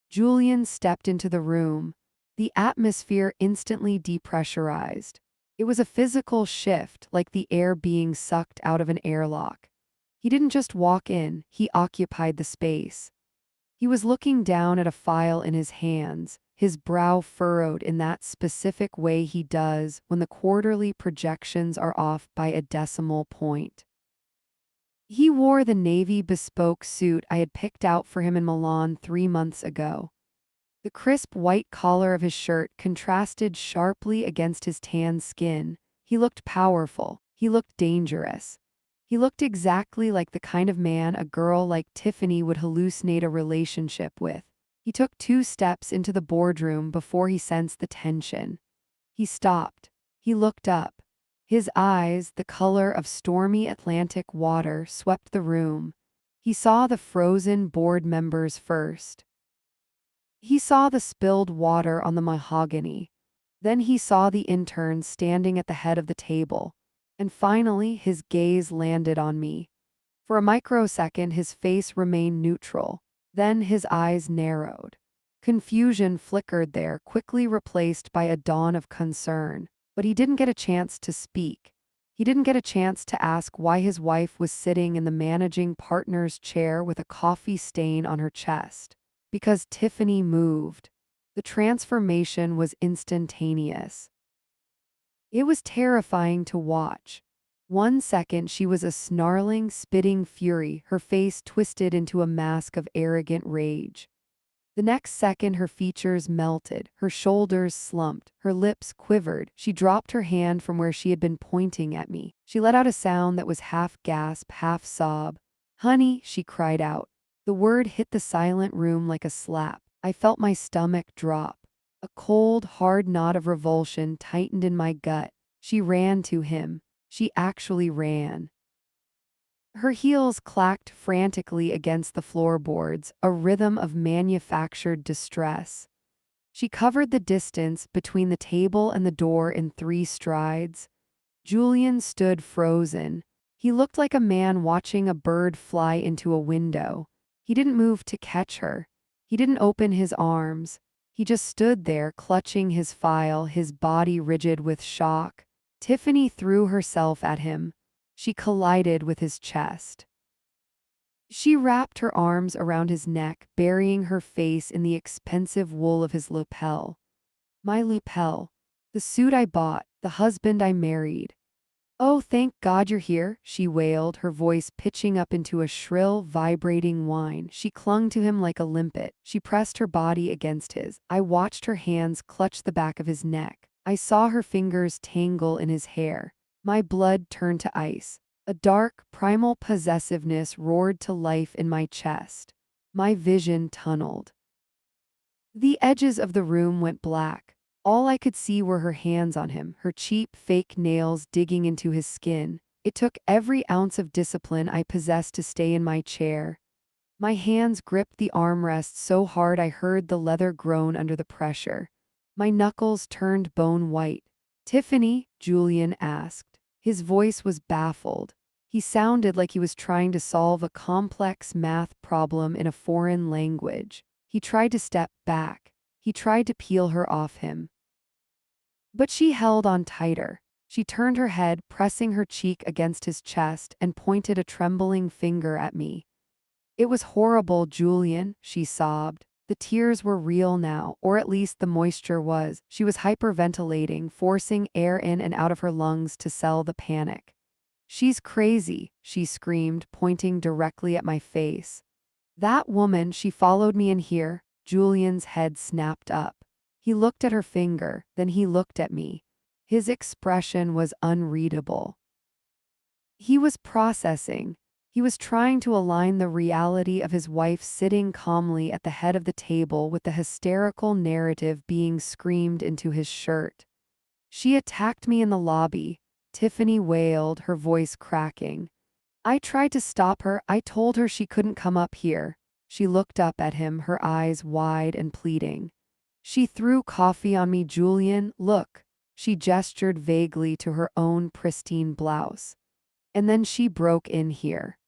Julian stepped into the room. The atmosphere instantly depressurized. It was a physical shift, like the air being sucked out of an airlock. He didn't just walk in, he occupied the space. He was looking down at a file in his hands, his brow furrowed in that specific way he does when the quarterly projections are off by a decimal point. He wore the navy bespoke suit I had picked out for him in Milan 3 months ago. The crisp white collar of his shirt contrasted sharply against his tan skin. He looked powerful. He looked dangerous. He looked exactly like the kind of man a girl like Tiffany would hallucinate a relationship with. He took 2 steps into the boardroom before he sensed the tension. He stopped. He looked up. His eyes, the color of stormy Atlantic water, swept the room. He saw the frozen board members first. He saw the spilled water on the mahogany. Then he saw the intern standing at the head of the table. And finally, his gaze landed on me. For a microsecond, his face remained neutral. Then his eyes narrowed. Confusion flickered there, quickly replaced by a dawn of concern. But he didn't get a chance to speak. He didn't get a chance to ask why his wife was sitting in the managing partner's chair with a coffee stain on her chest. Because Tiffany moved. The transformation was instantaneous. It was terrifying to watch. 1 second she was a snarling, spitting fury, her face twisted into a mask of arrogant rage. The next second her features melted, her shoulders slumped, her lips quivered. She dropped her hand from where she had been pointing at me. She let out a sound that was half gasp, half sob. "Honey," she cried out. The word hit the silent room like a slap. I felt my stomach drop. A cold, hard knot of revulsion tightened in my gut. She ran to him. She actually ran. Her heels clacked frantically against the floorboards, a rhythm of manufactured distress. She covered the distance between the table and the door in 3 strides. Julian stood frozen. He looked like a man watching a bird fly into a window. He didn't move to catch her. He didn't open his arms. He just stood there, clutching his file, his body rigid with shock. Tiffany threw herself at him. She collided with his chest. She wrapped her arms around his neck, burying her face in the expensive wool of his lapel. My lapel. The suit I bought, the husband I married. "Oh, thank God you're here," she wailed, her voice pitching up into a shrill, vibrating whine. She clung to him like a limpet. She pressed her body against his. I watched her hands clutch the back of his neck. I saw her fingers tangle in his hair. My blood turned to ice. A dark, primal possessiveness roared to life in my chest. My vision tunneled. The edges of the room went black. All I could see were her hands on him, her cheap, fake nails digging into his skin. It took every ounce of discipline I possessed to stay in my chair. My hands gripped the armrest so hard I heard the leather groan under the pressure. My knuckles turned bone white. "Tiffany?" Julian asked. His voice was baffled. He sounded like he was trying to solve a complex math problem in a foreign language. He tried to step back. He tried to peel her off him. But she held on tighter. She turned her head, pressing her cheek against his chest, and pointed a trembling finger at me. "It was horrible, Julian," she sobbed. The tears were real now, or at least the moisture was. She was hyperventilating, forcing air in and out of her lungs to sell the panic. "She's crazy," she screamed, pointing directly at my face. "That woman, she followed me in here." Julian's head snapped up. He looked at her finger, then he looked at me. His expression was unreadable. He was processing. He was trying to align the reality of his wife sitting calmly at the head of the table with the hysterical narrative being screamed into his shirt. "She attacked me in the lobby," Tiffany wailed, her voice cracking. "I tried to stop her. I told her she couldn't come up here." She looked up at him, her eyes wide and pleading. She threw coffee on me. Julian, look. She gestured vaguely to her own pristine blouse. And then she broke in here.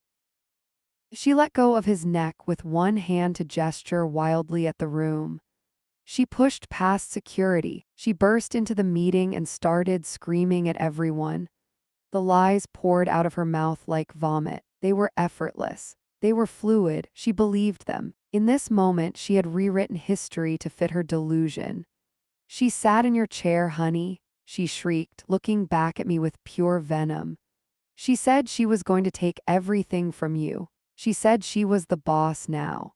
She let go of his neck with one hand to gesture wildly at the room. She pushed past security. She burst into the meeting and started screaming at everyone. The lies poured out of her mouth like vomit. They were effortless. They were fluid. She believed them. In this moment, she had rewritten history to fit her delusion. She sat in your chair, honey, she shrieked, looking back at me with pure venom. She said she was going to take everything from you. She said she was the boss now.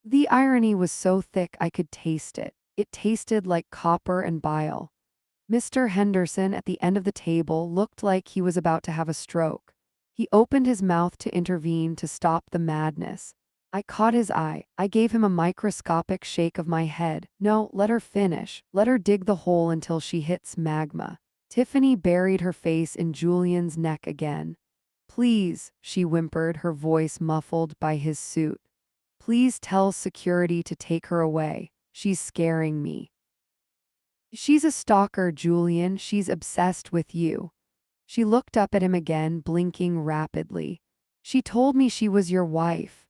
The irony was so thick I could taste it. It tasted like copper and bile. Mr. Henderson at the end of the table looked like he was about to have a stroke. He opened his mouth to intervene to stop the madness. I caught his eye. I gave him a microscopic shake of my head. No, let her finish. Let her dig the hole until she hits magma. Tiffany buried her face in Julian's neck again. Please, she whimpered, her voice muffled by his suit. Please tell security to take her away. She's scaring me. She's a stalker, Julian. She's obsessed with you. She looked up at him again, blinking rapidly. She told me she was your wife.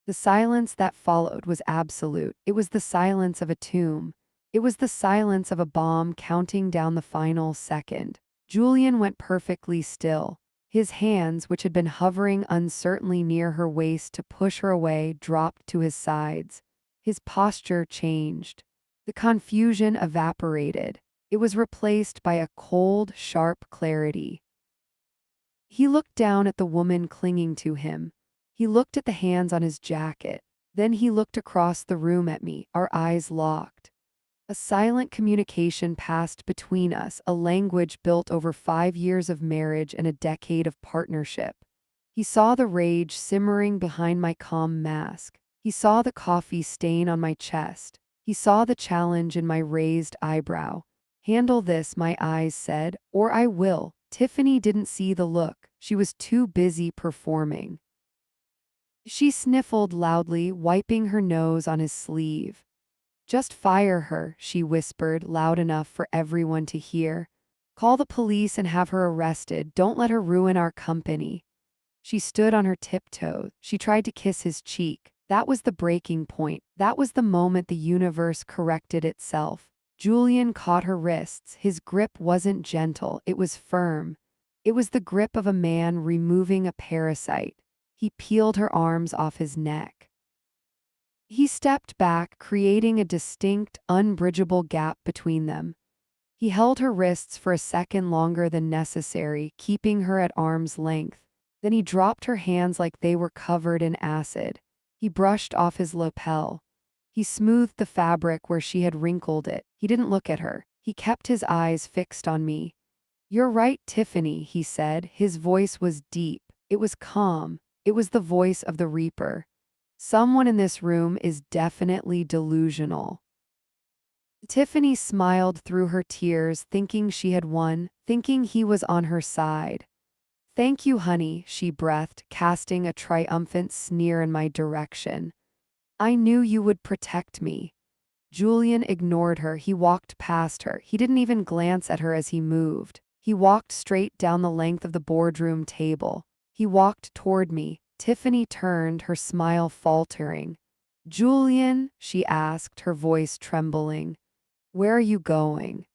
The silence that followed was absolute. It was the silence of a tomb. It was the silence of a bomb counting down the final second. Julian went perfectly still. His hands, which had been hovering uncertainly near her waist to push her away, dropped to his sides. His posture changed. The confusion evaporated. It was replaced by a cold, sharp clarity. He looked down at the woman clinging to him. He looked at the hands on his jacket. Then he looked across the room at me, our eyes locked. A silent communication passed between us, a language built over 5 years of marriage and a decade of partnership. He saw the rage simmering behind my calm mask. He saw the coffee stain on my chest. He saw the challenge in my raised eyebrow. Handle this, my eyes said, or I will. Tiffany didn't see the look. She was too busy performing. She sniffled loudly, wiping her nose on his sleeve. Just fire her, she whispered, loud enough for everyone to hear. Call the police and have her arrested. Don't let her ruin our company. She stood on her tiptoes. She tried to kiss his cheek. That was the breaking point. That was the moment the universe corrected itself. Julian caught her wrists. His grip wasn't gentle. It was firm. It was the grip of a man removing a parasite. He peeled her arms off his neck. He stepped back, creating a distinct, unbridgeable gap between them. He held her wrists for a second longer than necessary, keeping her at arm's length. Then he dropped her hands like they were covered in acid. He brushed off his lapel. He smoothed the fabric where she had wrinkled it. He didn't look at her. He kept his eyes fixed on me. You're right, Tiffany, he said. His voice was deep. It was calm. It was the voice of the Reaper. Someone in this room is definitely delusional. Tiffany smiled through her tears, thinking she had won, thinking he was on her side. Thank you, honey, she breathed, casting a triumphant sneer in my direction. I knew you would protect me. Julian ignored her. He walked past her. He didn't even glance at her as he moved. He walked straight down the length of the boardroom table. He walked toward me. Tiffany turned, her smile faltering. Julian, she asked, her voice trembling. Where are you going?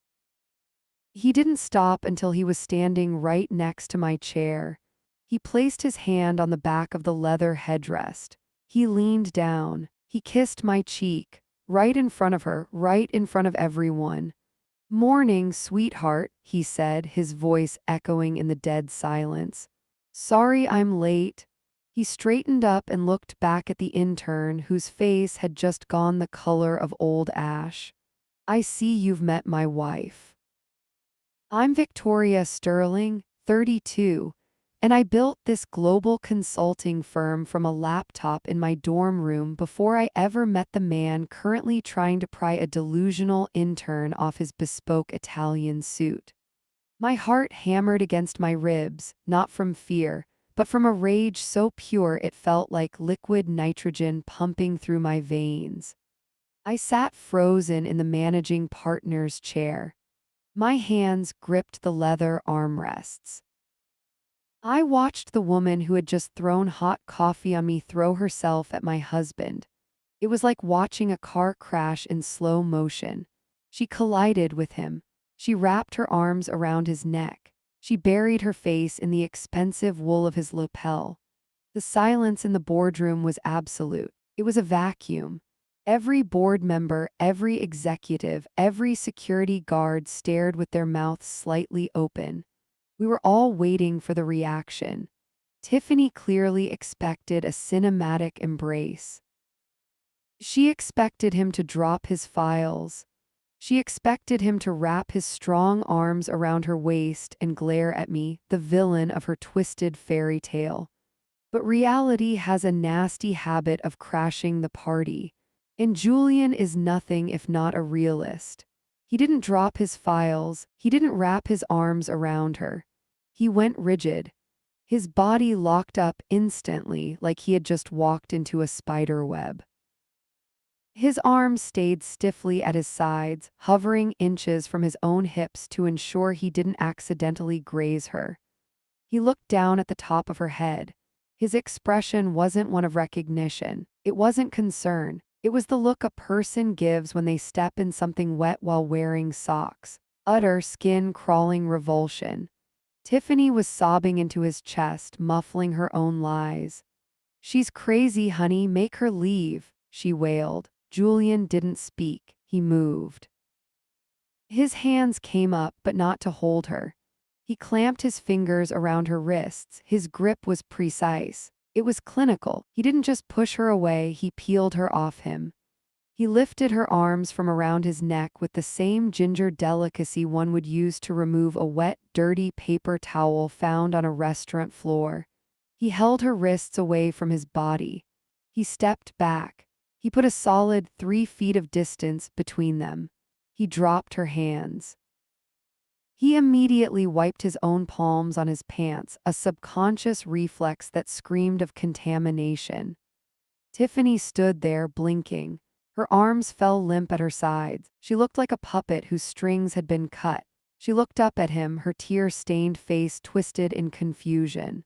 He didn't stop until he was standing right next to my chair. He placed his hand on the back of the leather headrest. He leaned down. He kissed my cheek, right in front of her, right in front of everyone. Morning, sweetheart, he said, his voice echoing in the dead silence. Sorry I'm late. He straightened up and looked back at the intern, whose face had just gone the color of old ash. I see you've met my wife. I'm Victoria Sterling, 32, and I built this global consulting firm from a laptop in my dorm room before I ever met the man currently trying to pry a delusional intern off his bespoke Italian suit. My heart hammered against my ribs, not from fear, but from a rage so pure it felt like liquid nitrogen pumping through my veins. I sat frozen in the managing partner's chair. My hands gripped the leather armrests. I watched the woman who had just thrown hot coffee on me throw herself at my husband. It was like watching a car crash in slow motion. She collided with him. She wrapped her arms around his neck. She buried her face in the expensive wool of his lapel. The silence in the boardroom was absolute. It was a vacuum. Every board member, every executive, every security guard stared with their mouths slightly open. We were all waiting for the reaction. Tiffany clearly expected a cinematic embrace. She expected him to drop his files. She expected him to wrap his strong arms around her waist and glare at me, the villain of her twisted fairy tale. But reality has a nasty habit of crashing the party. And Julian is nothing if not a realist. He didn't drop his files, he didn't wrap his arms around her. He went rigid. His body locked up instantly like he had just walked into a spider web. His arms stayed stiffly at his sides, hovering inches from his own hips to ensure he didn't accidentally graze her. He looked down at the top of her head. His expression wasn't one of recognition. It wasn't concern. It was the look a person gives when they step in something wet while wearing socks. Utter skin-crawling revulsion. Tiffany was sobbing into his chest, muffling her own lies. "She's crazy, honey, make her leave," she wailed. Julian didn't speak. He moved. His hands came up, but not to hold her. He clamped his fingers around her wrists. His grip was precise. It was clinical. He didn't just push her away, he peeled her off him. He lifted her arms from around his neck with the same ginger delicacy one would use to remove a wet, dirty paper towel found on a restaurant floor. He held her wrists away from his body. He stepped back. He put a solid 3 feet of distance between them. He dropped her hands. He immediately wiped his own palms on his pants, a subconscious reflex that screamed of contamination. Tiffany stood there, blinking. Her arms fell limp at her sides. She looked like a puppet whose strings had been cut. She looked up at him, her tear-stained face twisted in confusion.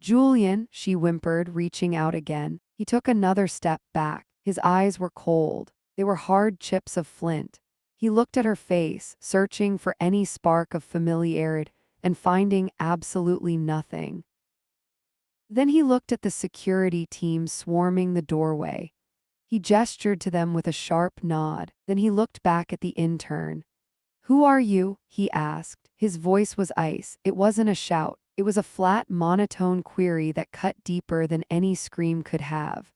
"Julian," she whimpered, reaching out again. He took another step back. His eyes were cold. They were hard chips of flint. He looked at her face, searching for any spark of familiarity, and finding absolutely nothing. Then he looked at the security team swarming the doorway. He gestured to them with a sharp nod. Then he looked back at the intern. "Who are you?" he asked. His voice was ice. It wasn't a shout. It was a flat, monotone query that cut deeper than any scream could have.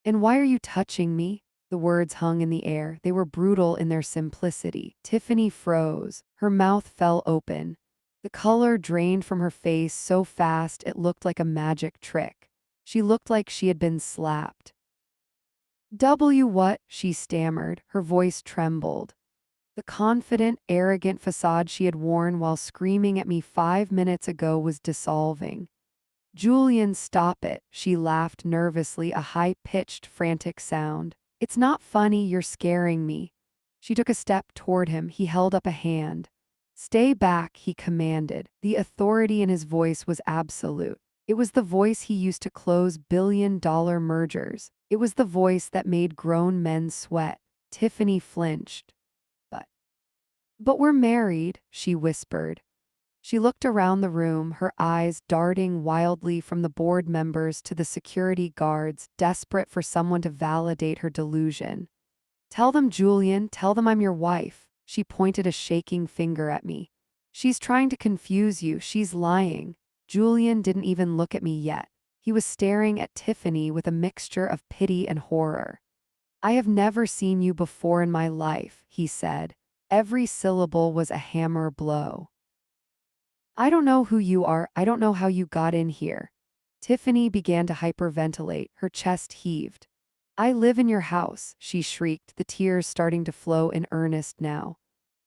"And why are you touching me?" The words hung in the air. They were brutal in their simplicity. Tiffany froze. Her mouth fell open. The color drained from her face so fast it looked like a magic trick. She looked like she had been slapped. What?" she stammered. Her voice trembled. The confident, arrogant facade she had worn while screaming at me 5 minutes ago was dissolving. "Julian, stop it," she laughed nervously, a high-pitched, frantic sound. "It's not funny, you're scaring me." She took a step toward him. He held up a hand. "Stay back," he commanded. The authority in his voice was absolute. It was the voice he used to close billion-dollar mergers. It was the voice that made grown men sweat. Tiffany flinched. But we're married," she whispered. She looked around the room, her eyes darting wildly from the board members to the security guards, desperate for someone to validate her delusion. "Tell them, Julian, tell them I'm your wife." She pointed a shaking finger at me. "She's trying to confuse you, she's lying." Julian didn't even look at me yet. He was staring at Tiffany with a mixture of pity and horror. "I have never seen you before in my life," he said. Every syllable was a hammer blow. "I don't know who you are, I don't know how you got in here." Tiffany began to hyperventilate, her chest heaved. "I live in your house," she shrieked, the tears starting to flow in earnest now.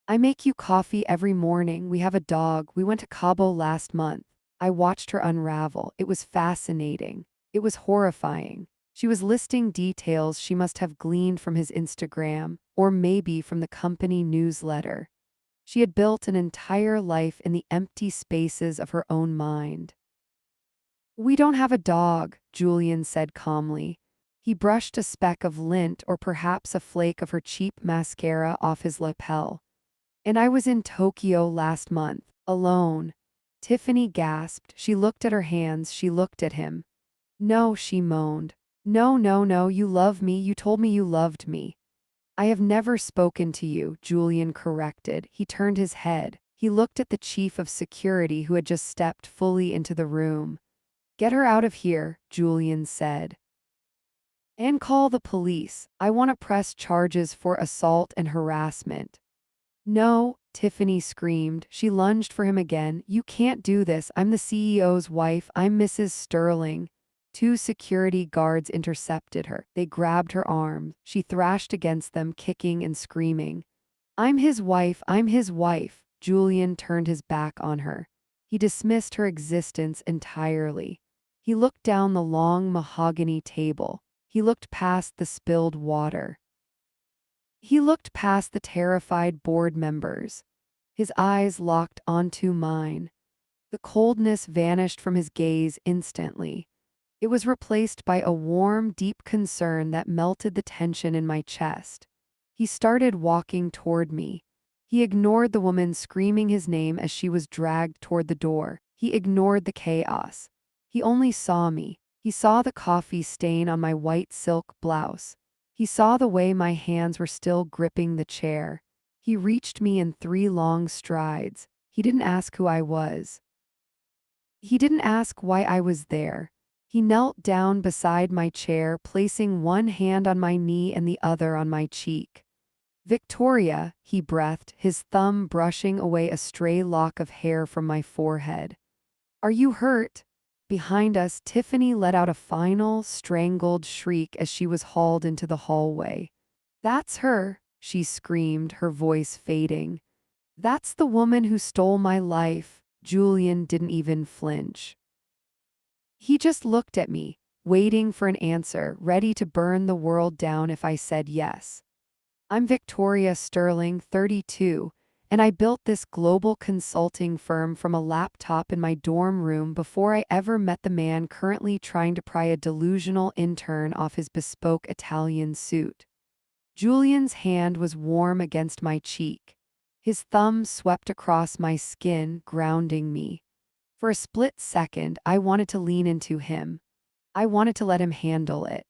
"I make you coffee every morning, we have a dog, we went to Cabo last month." I watched her unravel. It was fascinating. It was horrifying. She was listing details she must have gleaned from his Instagram, or maybe from the company newsletter. She had built an entire life in the empty spaces of her own mind. "We don't have a dog," Julian said calmly. He brushed a speck of lint or perhaps a flake of her cheap mascara off his lapel. "And I was in Tokyo last month, alone." Tiffany gasped. She looked at her hands. She looked at him. "No," she moaned. "No, no, no, you love me. You told me you loved me." "I have never spoken to you," Julian corrected. He turned his head. He looked at the chief of security who had just stepped fully into the room. "Get her out of here," Julian said. "And call the police. I want to press charges for assault and harassment." "No," Tiffany screamed. She lunged for him again. "You can't do this. I'm the CEO's wife. I'm Mrs. Sterling." Two security guards intercepted her. They grabbed her arm. She thrashed against them, kicking and screaming. "I'm his wife. I'm his wife." Julian turned his back on her. He dismissed her existence entirely. He looked down the long mahogany table. He looked past the spilled water. He looked past the terrified board members. His eyes locked onto mine. The coldness vanished from his gaze instantly. It was replaced by a warm, deep concern that melted the tension in my chest. He started walking toward me. He ignored the woman screaming his name as she was dragged toward the door. He ignored the chaos. He only saw me. He saw the coffee stain on my white silk blouse. He saw the way my hands were still gripping the chair. He reached me in 3 long strides. He didn't ask who I was. He didn't ask why I was there. He knelt down beside my chair, placing one hand on my knee and the other on my cheek. "Victoria," he breathed, his thumb brushing away a stray lock of hair from my forehead. "Are you hurt?" Behind us, Tiffany let out a final, strangled shriek as she was hauled into the hallway. "That's her," she screamed, her voice fading. "That's the woman who stole my life." Julian didn't even flinch. He just looked at me, waiting for an answer, ready to burn the world down if I said yes. "I'm Victoria Sterling, 32, and I built this global consulting firm from a laptop in my dorm room before I ever met the man currently trying to pry a delusional intern off his bespoke Italian suit." Julian's hand was warm against my cheek. His thumb swept across my skin, grounding me. For a split second, I wanted to lean into him. I wanted to let him handle it.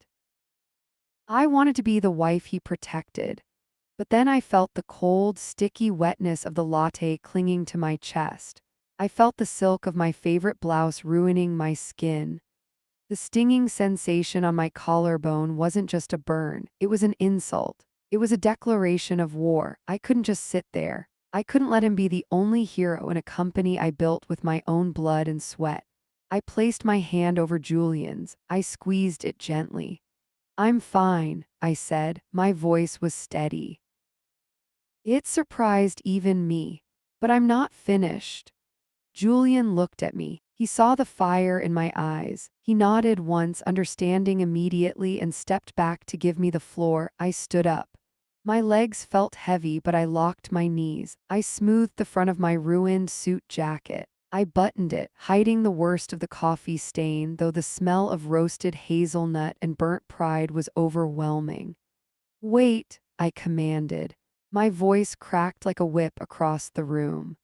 I wanted to be the wife he protected. But then I felt the cold, sticky wetness of the latte clinging to my chest. I felt the silk of my favorite blouse ruining my skin. The stinging sensation on my collarbone wasn't just a burn, it was an insult. It was a declaration of war. I couldn't just sit there. I couldn't let him be the only hero in a company I built with my own blood and sweat. I placed my hand over Julian's. I squeezed it gently. "I'm fine," I said. My voice was steady. It surprised even me. "But I'm not finished." Julian looked at me. He saw the fire in my eyes. He nodded once, understanding immediately, and stepped back to give me the floor. I stood up. My legs felt heavy, but I locked my knees. I smoothed the front of my ruined suit jacket. I buttoned it, hiding the worst of the coffee stain, though the smell of roasted hazelnut and burnt pride was overwhelming. "Wait," I commanded. My voice cracked like a whip across the room.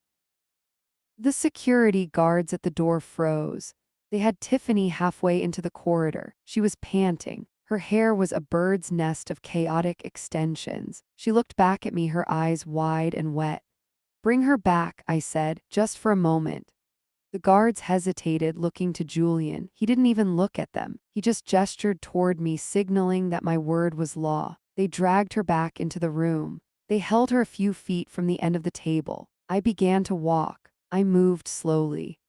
The security guards at the door froze. They had Tiffany halfway into the corridor. She was panting. Her hair was a bird's nest of chaotic extensions. She looked back at me, her eyes wide and wet. "Bring her back," I said, "just for a moment." The guards hesitated, looking to Julian. He didn't even look at them. He just gestured toward me, signaling that my word was law. They dragged her back into the room. They held her a few feet from the end of the table. I began to walk. I moved slowly.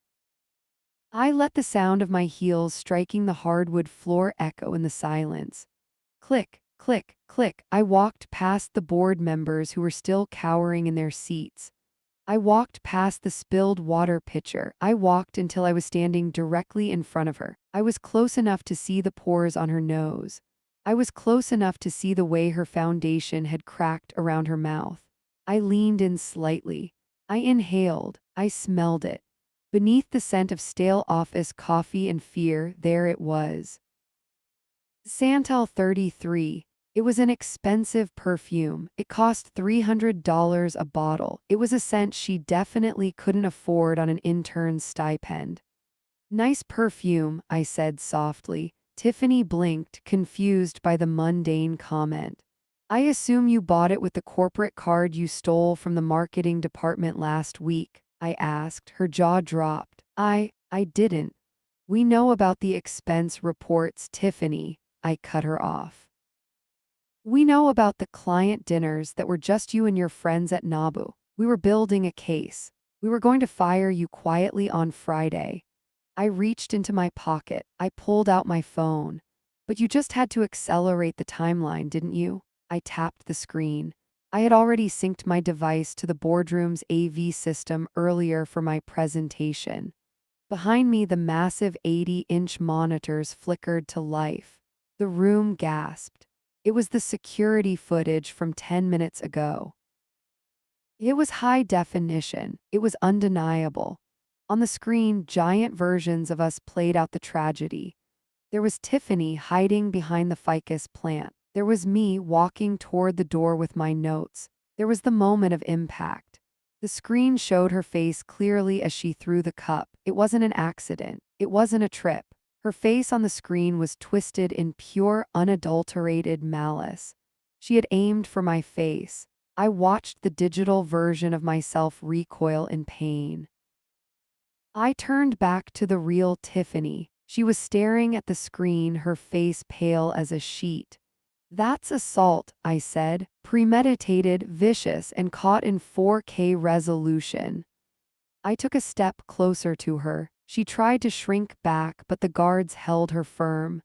I let the sound of my heels striking the hardwood floor echo in the silence. Click, click, click. I walked past the board members who were still cowering in their seats. I walked past the spilled water pitcher. I walked until I was standing directly in front of her. I was close enough to see the pores on her nose. I was close enough to see the way her foundation had cracked around her mouth. I leaned in slightly. I inhaled. I smelled it. Beneath the scent of stale office coffee and fear, there it was. Santal 33. It was an expensive perfume. It cost $300 a bottle. It was a scent she definitely couldn't afford on an intern's stipend. Nice perfume, I said softly. Tiffany blinked, confused by the mundane comment. I assume you bought it with the corporate card you stole from the marketing department last week, I asked. Her jaw dropped. I didn't. We know about the expense reports, Tiffany. I cut her off. We know about the client dinners that were just you and your friends at Nabu. We were building a case. We were going to fire you quietly on Friday. I reached into my pocket. I pulled out my phone. But you just had to accelerate the timeline, didn't you? I tapped the screen. I had already synced my device to the boardroom's AV system earlier for my presentation. Behind me, the massive 80-inch monitors flickered to life. The room gasped. It was the security footage from 10 minutes ago. It was high definition. It was undeniable. On the screen, giant versions of us played out the tragedy. There was Tiffany hiding behind the ficus plant. There was me walking toward the door with my notes. There was the moment of impact. The screen showed her face clearly as she threw the cup. It wasn't an accident. It wasn't a trip. Her face on the screen was twisted in pure, unadulterated malice. She had aimed for my face. I watched the digital version of myself recoil in pain. I turned back to the real Tiffany. She was staring at the screen, her face pale as a sheet. That's assault, I said, premeditated, vicious, and caught in 4K resolution. I took a step closer to her. She tried to shrink back, but the guards held her firm.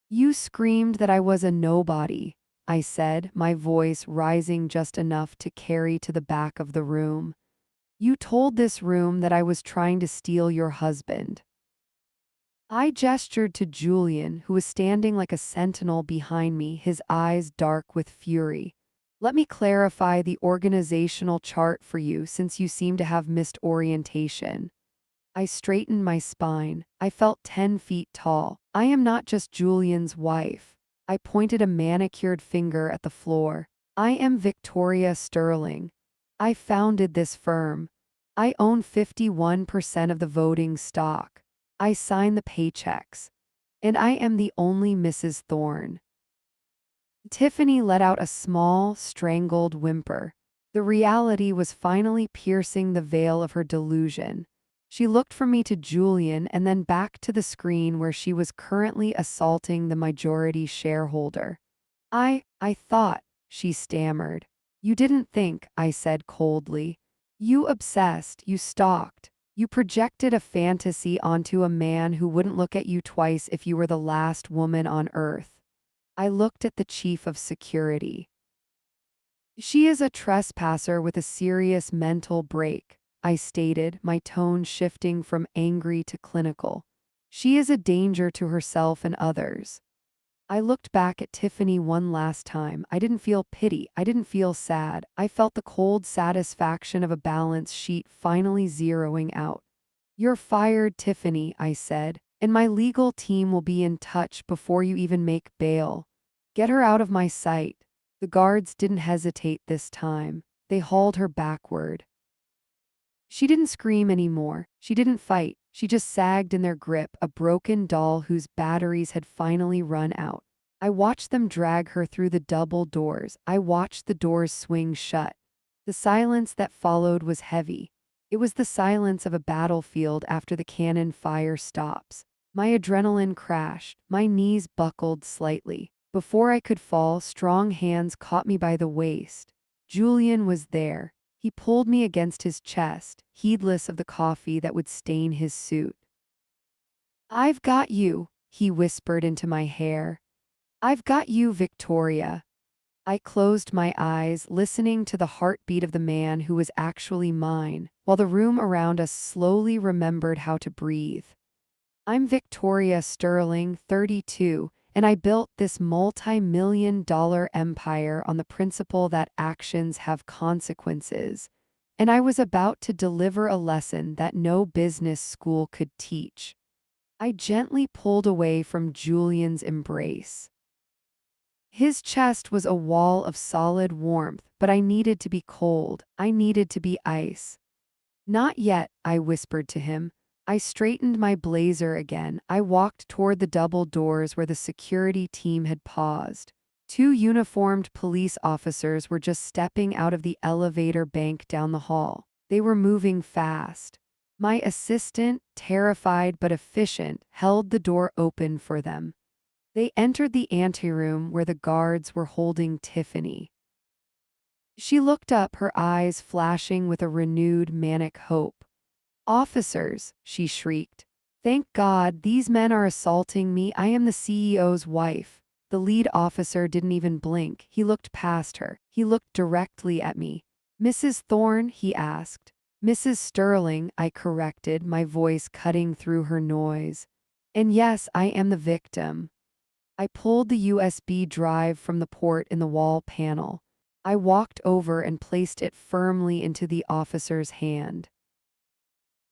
You screamed that I was a nobody, I said, my voice rising just enough to carry to the back of the room. You told this room that I was trying to steal your husband. I gestured to Julian, who was standing like a sentinel behind me, his eyes dark with fury. Let me clarify the organizational chart for you since you seem to have missed orientation. I straightened my spine. I felt 10 feet tall. I am not just Julian's wife. I pointed a manicured finger at the floor. I am Victoria Sterling. I founded this firm. I own 51% of the voting stock. I sign the paychecks. And I am the only Mrs. Thorne. Tiffany let out a small, strangled whimper. The reality was finally piercing the veil of her delusion. She looked from me to Julian and then back to the screen where she was currently assaulting the majority shareholder. I thought, she stammered. You didn't think, I said coldly. You obsessed, you stalked. You projected a fantasy onto a man who wouldn't look at you twice if you were the last woman on earth. I looked at the chief of security. She is a trespasser with a serious mental break, I stated, my tone shifting from angry to clinical. She is a danger to herself and others. I looked back at Tiffany one last time. I didn't feel pity. I didn't feel sad. I felt the cold satisfaction of a balance sheet finally zeroing out. You're fired, Tiffany, I said, and my legal team will be in touch before you even make bail. Get her out of my sight. The guards didn't hesitate this time. They hauled her backward. She didn't scream anymore. She didn't fight. She just sagged in their grip, a broken doll whose batteries had finally run out. I watched them drag her through the double doors. I watched the doors swing shut. The silence that followed was heavy. It was the silence of a battlefield after the cannon fire stops. My adrenaline crashed. My knees buckled slightly. Before I could fall, strong hands caught me by the waist. Julian was there. He pulled me against his chest, heedless of the coffee that would stain his suit. I've got you, he whispered into my hair. I've got you, Victoria. I closed my eyes, listening to the heartbeat of the man who was actually mine, while the room around us slowly remembered how to breathe. I'm Victoria Sterling, 32, and I built this multi-million-dollar empire on the principle that actions have consequences. And I was about to deliver a lesson that no business school could teach. I gently pulled away from Julian's embrace. His chest was a wall of solid warmth, but I needed to be cold. I needed to be ice. Not yet, I whispered to him. I straightened my blazer again. I walked toward the double doors where the security team had paused. Two uniformed police officers were just stepping out of the elevator bank down the hall. They were moving fast. My assistant, terrified but efficient, held the door open for them. They entered the anteroom where the guards were holding Tiffany. She looked up, her eyes flashing with a renewed manic hope. "Officers," she shrieked. "Thank God, these men are assaulting me. I am the CEO's wife." The lead officer didn't even blink. He looked past her. He looked directly at me. "Mrs. Thorne?" he asked. "Mrs. Sterling," I corrected, my voice cutting through her noise. "And yes, I am the victim." I pulled the USB drive from the port in the wall panel. I walked over and placed it firmly into the officer's hand.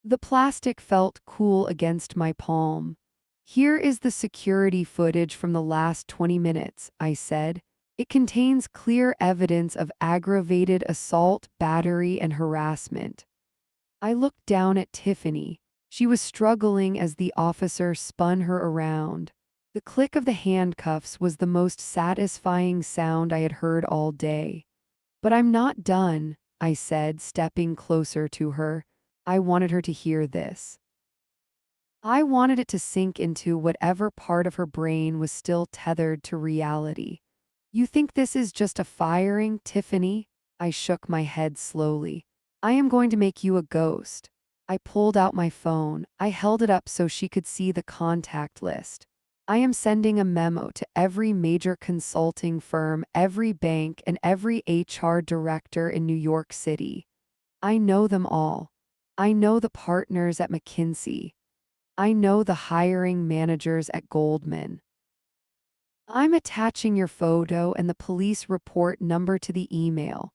The plastic felt cool against my palm. "Here is the security footage from the last 20 minutes, I said. "It contains clear evidence of aggravated assault, battery, and harassment." I looked down at Tiffany. She was struggling as the officer spun her around. The click of the handcuffs was the most satisfying sound I had heard all day. "But I'm not done," I said, stepping closer to her. I wanted her to hear this. I wanted it to sink into whatever part of her brain was still tethered to reality. "You think this is just a firing, Tiffany?" I shook my head slowly. "I am going to make you a ghost." I pulled out my phone. I held it up so she could see the contact list. "I am sending a memo to every major consulting firm, every bank, and every HR director in New York City. I know them all. I know the partners at McKinsey. I know the hiring managers at Goldman. I'm attaching your photo and the police report number to the email."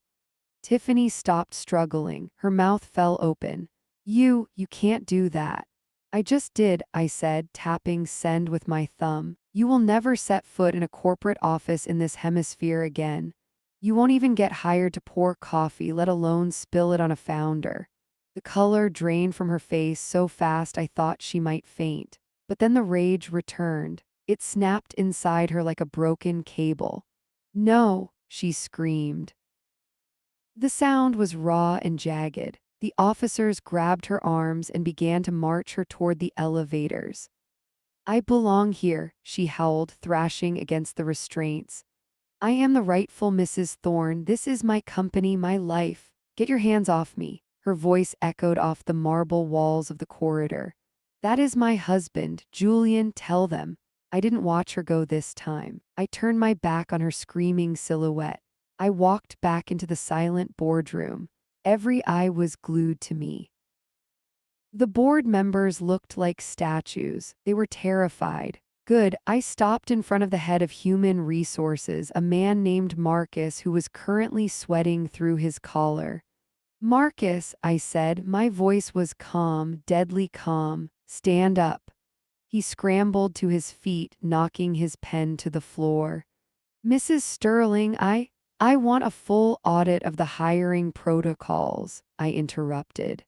Tiffany stopped struggling. Her mouth fell open. You can't do that." "I just did," I said, tapping send with my thumb. "You will never set foot in a corporate office in this hemisphere again. You won't even get hired to pour coffee, let alone spill it on a founder." The color drained from her face so fast I thought she might faint. But then the rage returned. It snapped inside her like a broken cable. "No!" she screamed. The sound was raw and jagged. The officers grabbed her arms and began to march her toward the elevators. "I belong here," she howled, thrashing against the restraints. "I am the rightful Mrs. Thorne. This is my company, my life. Get your hands off me." Her voice echoed off the marble walls of the corridor. "That is my husband, Julian, tell them." I didn't watch her go this time. I turned my back on her screaming silhouette. I walked back into the silent boardroom. Every eye was glued to me. The board members looked like statues. They were terrified. Good, I stopped in front of the head of human resources, a man named Marcus who was currently sweating through his collar. "Marcus," I said, my voice was calm, deadly calm. "Stand up." He scrambled to his feet, knocking his pen to the floor. "Mrs. Sterling, I want a full audit of the hiring protocols," I interrupted.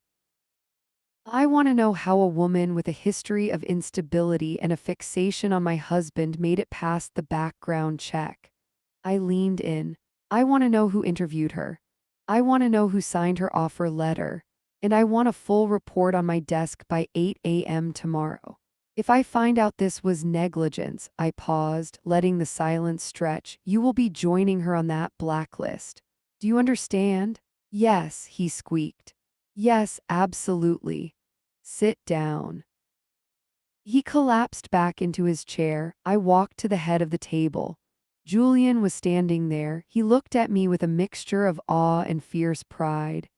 "I want to know how a woman with a history of instability and a fixation on my husband made it past the background check." I leaned in. "I want to know who interviewed her. I want to know who signed her offer letter. And I want a full report on my desk by 8 a.m. tomorrow. If I find out this was negligence," I paused, letting the silence stretch, "you will be joining her on that blacklist. Do you understand?" "Yes," he squeaked. "Yes, absolutely. Sit down." He collapsed back into his chair. I walked to the head of the table. Julian was standing there. He looked at me with a mixture of awe and fierce pride.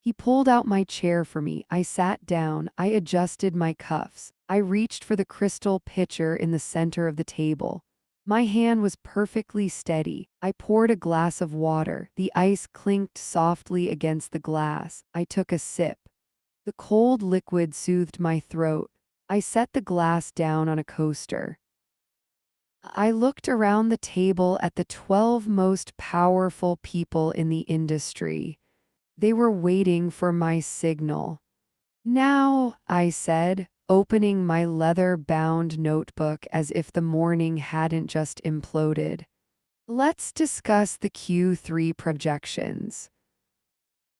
He pulled out my chair for me. I sat down. I adjusted my cuffs. I reached for the crystal pitcher in the center of the table. My hand was perfectly steady. I poured a glass of water. The ice clinked softly against the glass. I took a sip. The cold liquid soothed my throat. I set the glass down on a coaster. I looked around the table at the 12 most powerful people in the industry. They were waiting for my signal. Now, I said, opening my leather-bound notebook as if the morning hadn't just imploded. Let's discuss the Q3 projections.